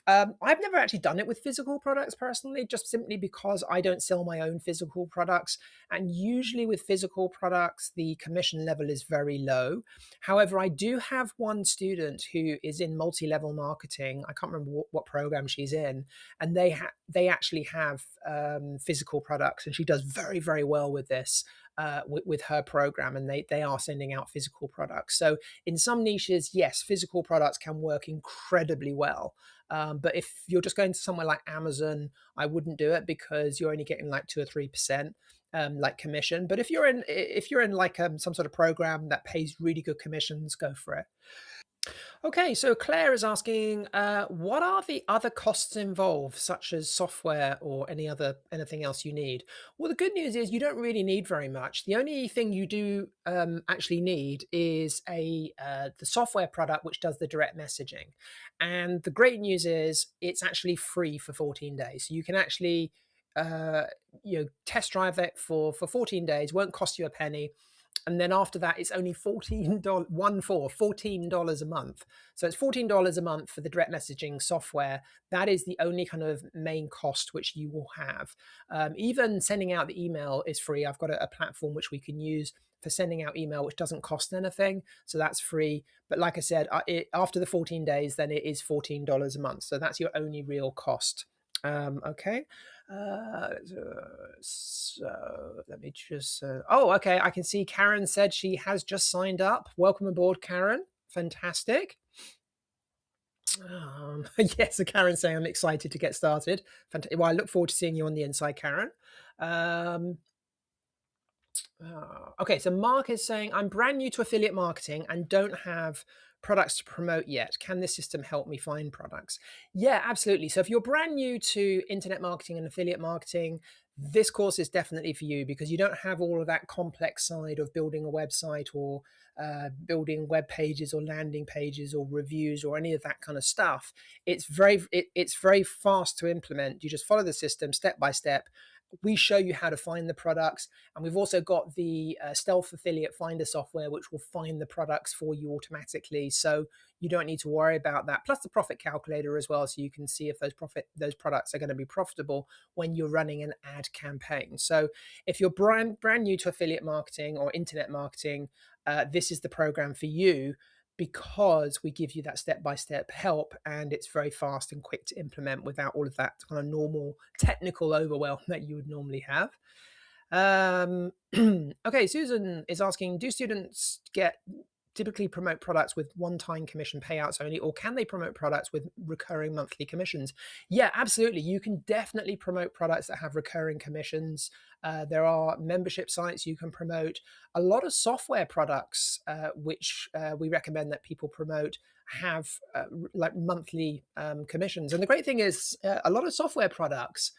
I've never actually done it with physical products personally, just simply because I don't sell my own physical products. And usually with physical products, the commission level is very low. However, I do have one student who is in multi-level marketing. I can't remember what program she's in. And they actually have physical products, and she does very, very well with this. With her program, and they are sending out physical products. So in some niches, yes, physical products can work incredibly well. But if you're just going to somewhere like Amazon, I wouldn't do it, because you're only getting like 2 or 3% like commission. But if you're in like some sort of program that pays really good commissions, go for it. Okay, so Claire is asking, what are the other costs involved, such as software or anything else you need? Well, the good news is you don't really need very much. The only thing you do actually need is the software product, which does the direct messaging. And the great news is it's actually free for 14 days. So you can actually test drive it for 14 days, won't cost you a penny. And then after that, it's only $14 a month. So it's $14 a month for the direct messaging software. That is the only kind of main cost which you will have. Even sending out the email is free. I've got a platform which we can use for sending out email, which doesn't cost anything. So that's free. But like I said, after the 14 days, then it is $14 a month. So that's your only real cost. Okay. So let me just, okay. I can see Karen said she has just signed up. Welcome aboard, Karen. Fantastic. Yes, so Karen's saying I'm excited to get started. Well, I look forward to seeing you on the inside, Karen. Okay, so Mark is saying, I'm brand new to affiliate marketing and don't have products to promote yet. Can this system help me find products? Yeah, absolutely. So if you're brand new to internet marketing and affiliate marketing, this course is definitely for you, because you don't have all of that complex side of building a website or building web pages or landing pages or reviews or any of that kind of stuff. It's very fast to implement. You just follow the system step by step. We show you how to find the products, and we've also got the Stealth Affiliate Finder software, which will find the products for you automatically. So you don't need to worry about that. Plus the profit calculator as well, so you can see if those products are going to be profitable when you're running an ad campaign. So if you're brand new to affiliate marketing or internet marketing, this is the program for you, because we give you that step-by-step help, and it's very fast and quick to implement without all of that kind of normal technical overwhelm that you would normally have. Okay, Susan is asking, do students typically promote products with one-time commission payouts only, or can they promote products with recurring monthly commissions? Yeah, absolutely. You can definitely promote products that have recurring commissions. There are membership sites you can promote. A lot of software products, which we recommend that people promote, have like monthly commissions. And the great thing is, a lot of software products,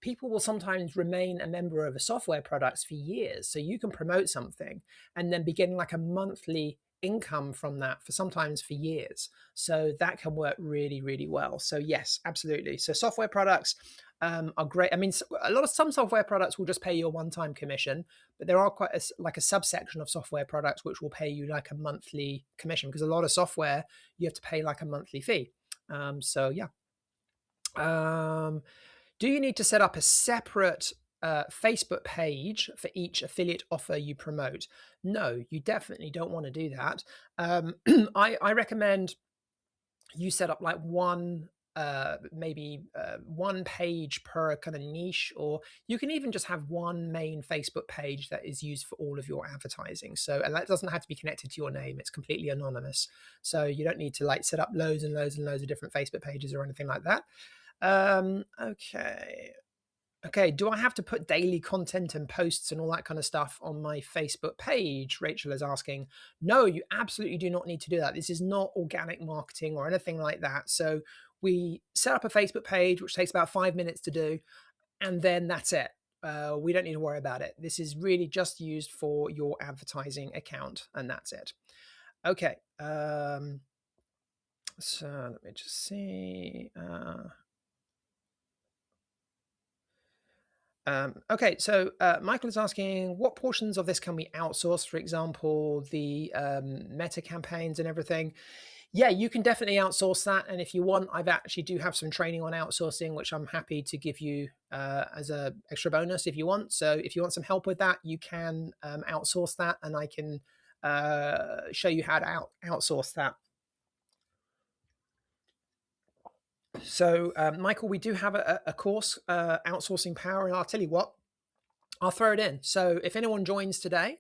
people will sometimes remain a member of a software products for years. So you can promote something and then be getting like a monthly income from that sometimes for years. So that can work really, really well. So yes, absolutely. So software products are great. I mean, some software products will just pay you a one-time commission, but there are quite a subsection of software products which will pay you like a monthly commission, because a lot of software you have to pay like a monthly fee. So yeah. Do you need to set up a separate Facebook page for each affiliate offer you promote. No, you definitely don't want to do that. I recommend you set up like maybe one page per kind of niche, or you can even just have one main Facebook page that is used for all of your advertising. So, and that doesn't have to be connected to your name. It's completely anonymous. So you don't need to like set up loads and loads and loads of different Facebook pages or anything like that. Okay, do I have to put daily content and posts and all that kind of stuff on my Facebook page? Rachel is asking. No, you absolutely do not need to do that. This is not organic marketing or anything like that. So we set up a Facebook page, which takes about 5 minutes to do, and then that's it. We don't need to worry about it. This is really just used for your advertising account, and that's it. Okay. So let me just see. Okay, so Michael is asking, what portions of this can we outsource? For example, the meta campaigns and everything. Yeah, you can definitely outsource that. And if you want, I've actually do have some training on outsourcing, which I'm happy to give you as a extra bonus if you want. So if you want some help with that, you can outsource that, and I can show you how to outsource that. So, Michael, we do have a course, Outsourcing Power, and I'll tell you what, I'll throw it in. So if anyone joins today,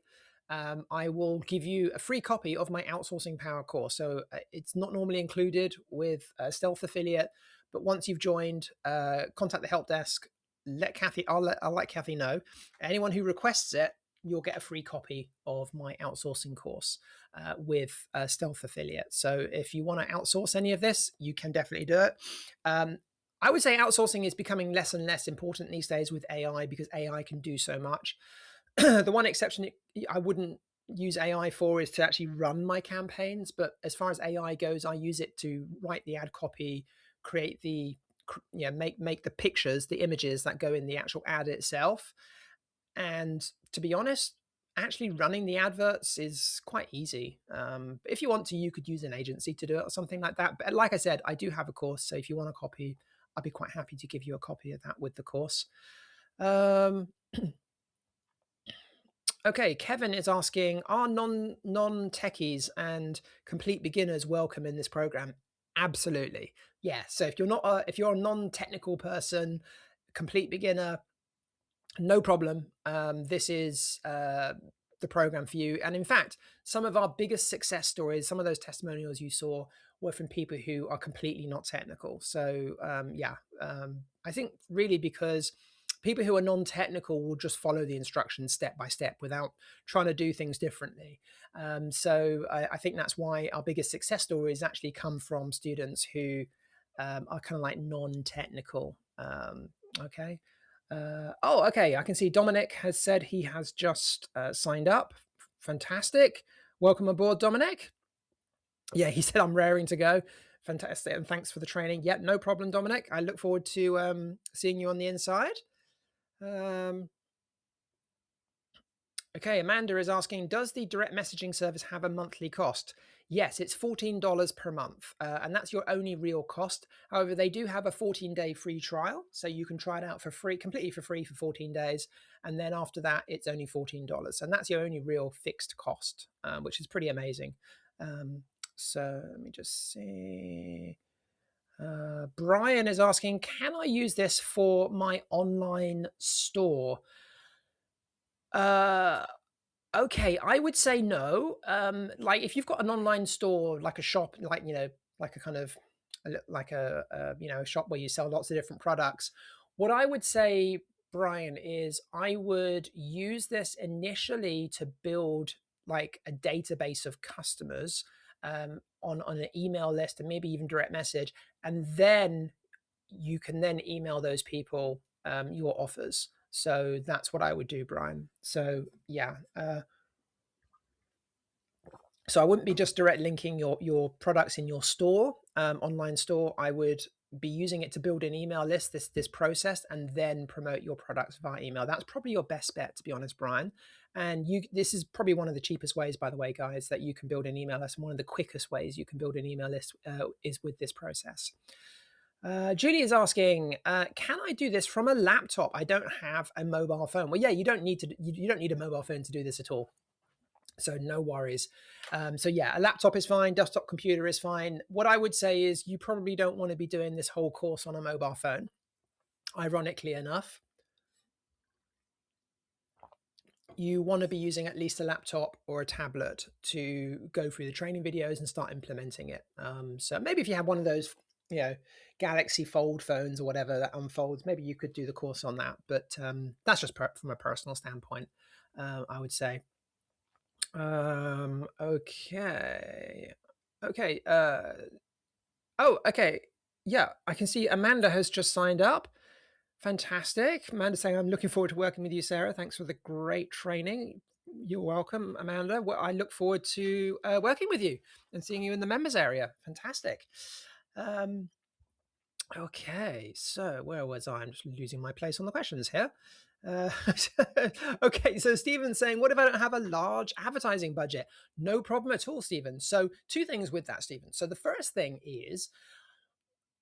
I will give you a free copy of my Outsourcing Power course. So it's not normally included with Stealth Affiliate, but once you've joined, contact the help desk, let Kathy, I'll let Kathy know. Anyone who requests it, you'll get a free copy of my outsourcing course with Stealth Affiliate. So if you want to outsource any of this, you can definitely do it. I would say outsourcing is becoming less and less important these days with AI, because AI can do so much. The one exception I wouldn't use AI for is to actually run my campaigns. But as far as AI goes, I use it to write the ad copy, create the, make the pictures, the images that go in the actual ad itself. And to be honest, actually running the adverts is quite easy. If you want to, you could use an agency to do it or something like that. But like I said, I do have a course. So if you want a copy, I'd be quite happy to give you a copy of that with the course. Okay, Kevin is asking, are non-techies and complete beginners welcome in this program? Absolutely. Yeah. So if you're a non-technical person, complete beginner, no problem. This is the program for you. And in fact, some of our biggest success stories, some of those testimonials you saw, were from people who are completely not technical. So I think really because people who are non-technical will just follow the instructions step by step without trying to do things differently. So I think that's why our biggest success stories actually come from students who are kind of like non-technical. Okay. Okay. I can see Dominic has said he has just signed up. Fantastic. Welcome aboard, Dominic. Yeah, he said, I'm raring to go. Fantastic. And thanks for the training. Yeah, no problem, Dominic. I look forward to seeing you on the inside. Okay, Amanda is asking, does the direct messaging service have a monthly cost? Yes, it's $14 per month, and that's your only real cost. However, they do have a 14-day free trial, so you can try it out for free, completely for free for 14 days, and then after that, it's only $14, and that's your only real fixed cost, which is pretty amazing. So let me just see. Brian is asking, can I use this for my online store? Okay, I would say no. Like if you've got an online store, like a shop, like, like a kind of like a shop where you sell lots of different products. What I would say, Brian, is I would use this initially to build like a database of customers on an email list, and maybe even direct message. And then you can then email those people your offers. So that's what I would do, Brian. So yeah. So I wouldn't be just direct linking your products in your store, online store. I would be using it to build an email list, this process, and then promote your products via email. That's probably your best bet, to be honest, Brian. And this is probably one of the cheapest ways, by the way, guys, that you can build an email list. And one of the quickest ways you can build an email list is with this process. Julie is asking, can I do this from a laptop? I don't have a mobile phone. Well, yeah, you don't need a mobile phone to do this at all. So no worries. So yeah, a laptop is fine. Desktop computer is fine. What I would say is you probably don't want to be doing this whole course on a mobile phone. Ironically enough, you want to be using at least a laptop or a tablet to go through the training videos and start implementing it. So maybe if you have one of those, Galaxy Fold phones or whatever that unfolds, maybe you could do the course on that. But that's just from a personal standpoint, I would say. Okay. Okay. Okay. Yeah, I can see Amanda has just signed up. Fantastic. Amanda saying, I'm looking forward to working with you, Sarah. Thanks for the great training. You're welcome, Amanda. Well, I look forward to working with you and seeing you in the members area. Fantastic. Okay, so where was I? I'm just losing my place on the questions here. Okay, so Stephen's saying, what if I don't have a large advertising budget? No problem at all, Stephen. So two things with that, Stephen. So the first thing is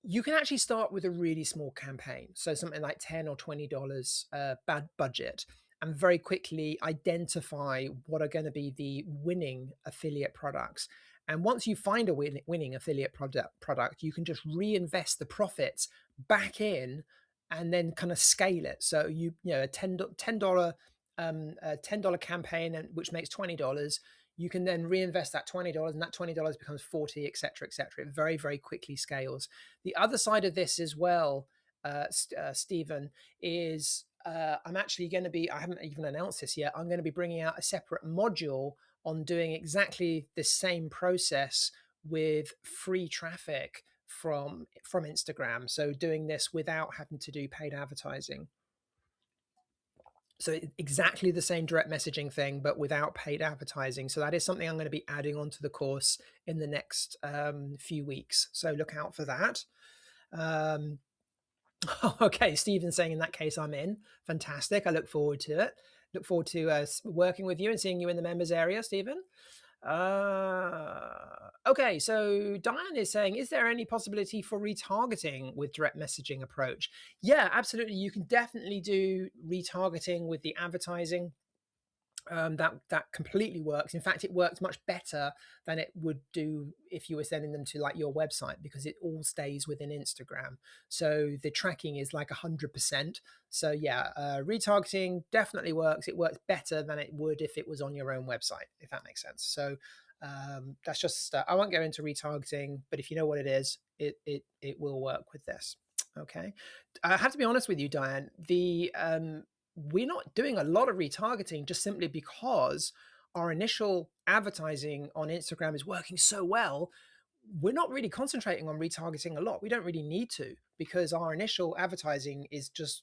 you can actually start with a really small campaign. So something like $10 or $20 bad budget, and very quickly identify what are going to be the winning affiliate products. And once you find a winning affiliate product, you can just reinvest the profits back in and then kind of scale it. So a $10 campaign, which makes $20, you can then reinvest that $20 and that $20 becomes 40, et cetera, et cetera. It very, very quickly scales. The other side of this as well, Stephen, is I'm actually going to be, I haven't even announced this yet, I'm going to be bringing out a separate module on doing exactly the same process with free traffic from Instagram. So doing this without having to do paid advertising. So exactly the same direct messaging thing, but without paid advertising. So that is something I'm going to be adding onto the course in the next few weeks. So look out for that. Okay, Stephen's saying in that case, I'm in. Fantastic. I look forward to it. Look forward to working with you and seeing you in the members area, Stephen. Okay, so Diane is saying, is there any possibility for retargeting with direct messaging approach? Yeah, absolutely. You can definitely do retargeting with the advertising. That completely works. In fact, it works much better than it would do if you were sending them to like your website, because it all stays within Instagram. So the tracking is like 100%. So yeah, retargeting definitely works. It works better than it would if it was on your own website, if that makes sense. So that's just, I won't go into retargeting, but if you know what it is, it will work with this. Okay. I have to be honest with you, Diane, we're not doing a lot of retargeting just simply because our initial advertising on Instagram is working so well. We're not really concentrating on retargeting a lot. We don't really need to, because our initial advertising is just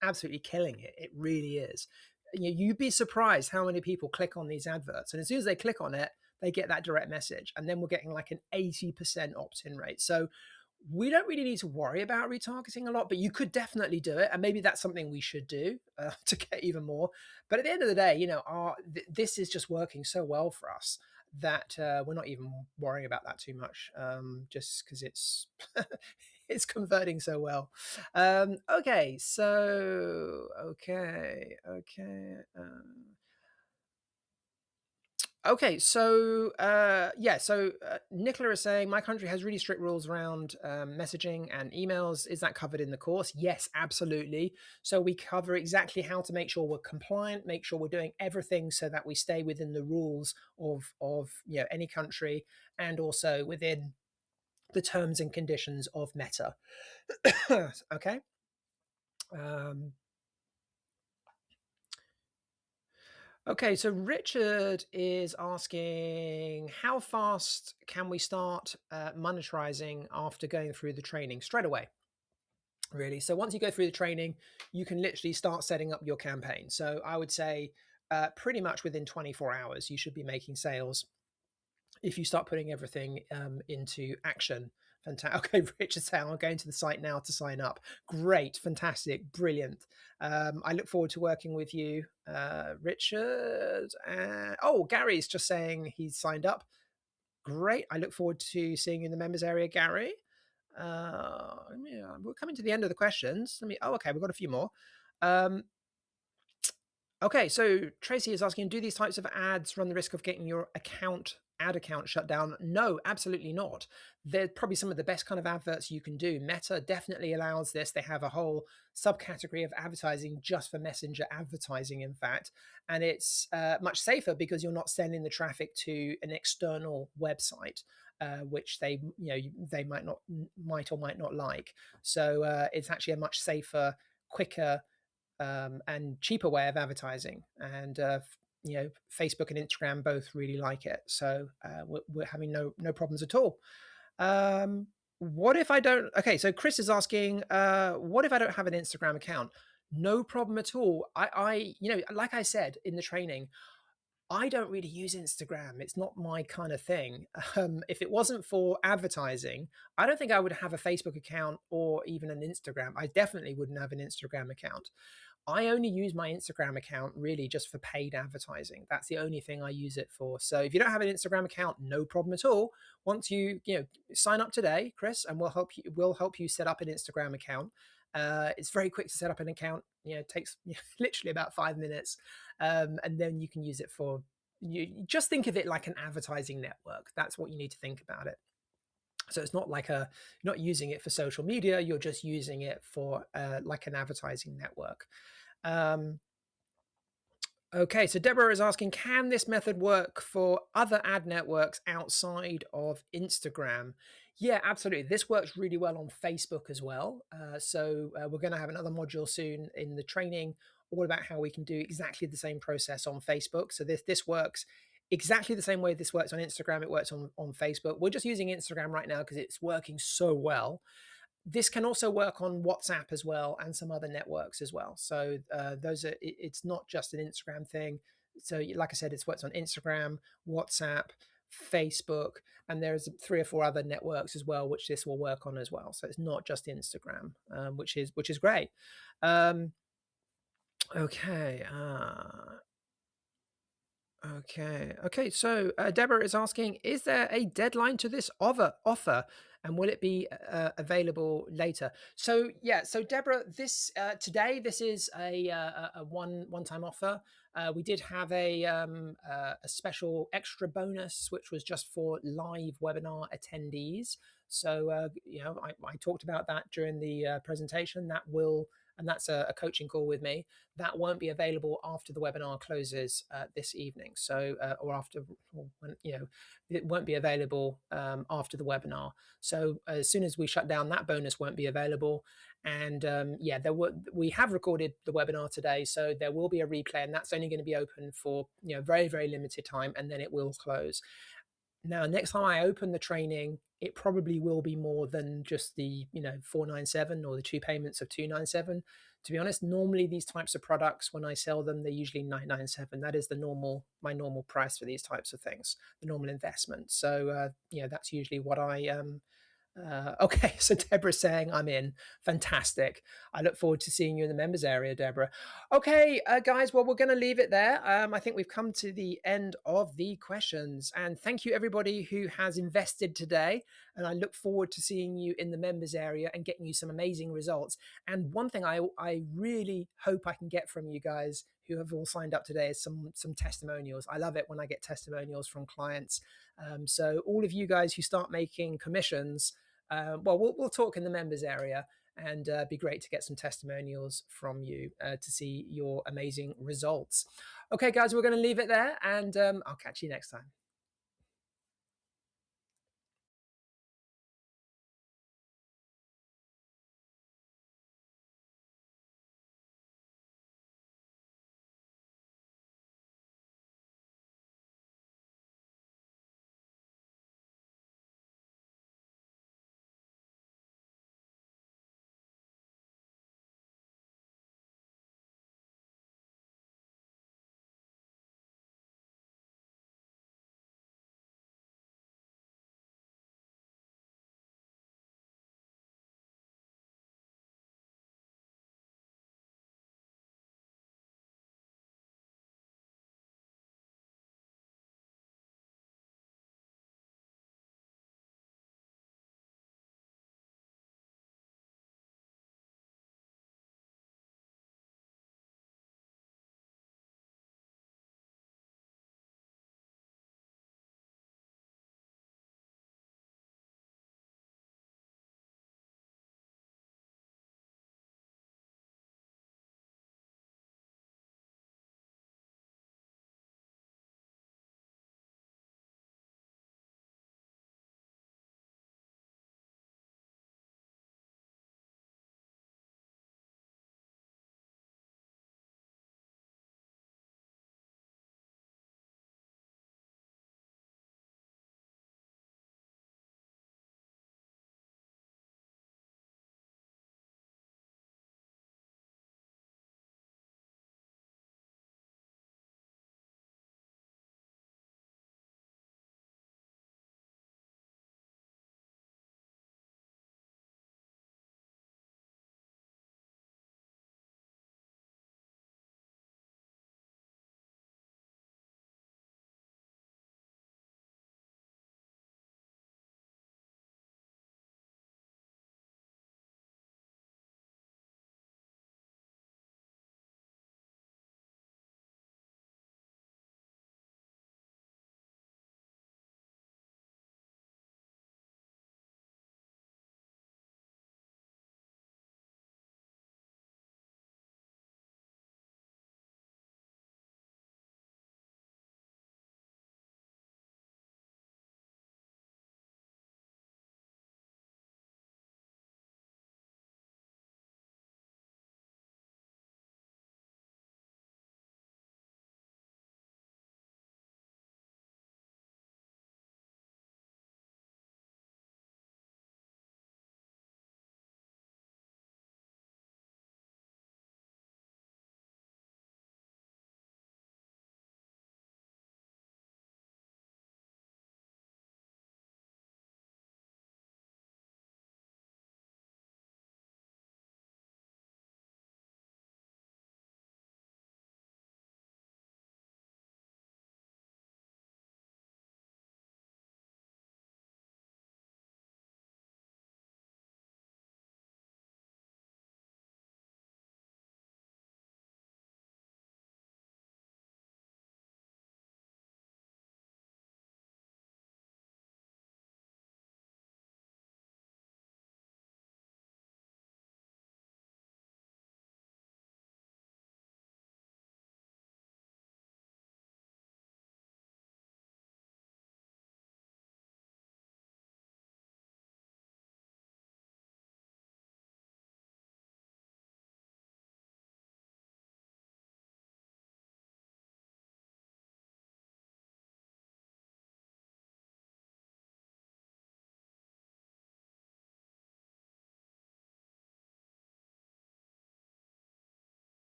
absolutely killing it. It really is. You'd be surprised how many people click on these adverts. And as soon as they click on it, they get that direct message. And then we're getting like an 80% opt-in rate. So we don't really need to worry about retargeting a lot, but you could definitely do it. And maybe that's something we should do to get even more. But at the end of the day, this is just working so well for us that we're not even worrying about that too much, just because it's it's converting so well. Okay, so okay, so Nicola is saying, my country has really strict rules around messaging and emails. Is that covered in the course? Yes, absolutely. So we cover exactly how to make sure we're compliant, make sure we're doing everything so that we stay within the rules of any country, and also within the terms and conditions of Meta. Okay. Okay, so Richard is asking, how fast can we start monetizing after going through the training? Straight away, really. So once you go through the training, you can literally start setting up your campaign. So I would say pretty much within 24 hours, you should be making sales if you start putting everything into action. Fantastic. Okay, Richard saying, I'm going to the site now to sign up. Great, fantastic, brilliant. I look forward to working with you, Richard. Gary's just saying he's signed up. Great. I look forward to seeing you in the members area, Gary. We're coming to the end of the questions. Okay, we've got a few more. Okay, so Tracy is asking, do these types of ads run the risk of getting your ad account shut down? No, absolutely not. They're probably some of the best kind of adverts you can do. Meta definitely allows this. They have a whole subcategory of advertising just for messenger advertising, in fact, and it's much safer because you're not sending the traffic to an external website, which they might or might not like. So it's actually a much safer, quicker, and cheaper way of advertising. And Facebook and Instagram both really like it. So we're having no problems at all. What if I don't? Okay, so Chris is asking, what if I don't have an Instagram account? No problem at all. I like I said in the training, I don't really use Instagram. It's not my kind of thing. If it wasn't for advertising, I don't think I would have a Facebook account or even an Instagram. I definitely wouldn't have an Instagram account. I only use my Instagram account really just for paid advertising. That's the only thing I use it for. So if you don't have an Instagram account, no problem at all. Once you sign up today, Chris, and we'll help you set up an Instagram account. It's very quick to set up an account. It takes literally about 5 minutes, and then you can use it for. You just think of it like an advertising network. That's what you need to think about it. So it's not like you're not using it for social media. You're just using it for like an advertising network. Okay, so Deborah is asking, can this method work for other ad networks outside of Instagram? Yeah, absolutely. This works really well on Facebook as well. So we're going to have another module soon in the training all about how we can do exactly the same process on Facebook. So this works exactly the same way this works on Instagram. It works on Facebook. We're just using Instagram right now because it's working so well. This can also work on WhatsApp as well and some other networks as well. So it's not just an Instagram thing. So like I said, it's works on Instagram, WhatsApp, Facebook, and there's 3 or 4 other networks as well, which this will work on as well. So it's not just Instagram, which is great. Okay. Okay. So Deborah is asking, is there a deadline to this offer, and will it be available later? So yeah. So Deborah, this today this is a one-time offer. We did have a special extra bonus, which was just for live webinar attendees. So I talked about that during the presentation. And that's a coaching call with me. That won't be available after the webinar closes this evening. So, it won't be available after the webinar. So as soon as we shut down, that bonus won't be available. And we have recorded the webinar today, so there will be a replay, and that's only going to be open for very, very limited time, and then it will close. Now, next time I open the training, it probably will be more than just the 497 or the 2 payments of 297. To be honest, normally these types of products, when I sell them, they're usually 997. That is my normal price for these types of things, the normal investment. So that's usually what I okay, so Deborah's saying I'm in. Fantastic. I look forward to seeing you in the members area, Deborah. Okay, guys, well, we're going to leave it there. I think we've come to the end of the questions. And thank you, everybody who has invested today. And I look forward to seeing you in the members area and getting you some amazing results. And one thing I really hope I can get from you guys who have all signed up today is some testimonials. I love it when I get testimonials from clients. So all of you guys who start making commissions, we'll talk in the members area, and be great to get some testimonials from you to see your amazing results. Okay, guys, we're going to leave it there, and I'll catch you next time.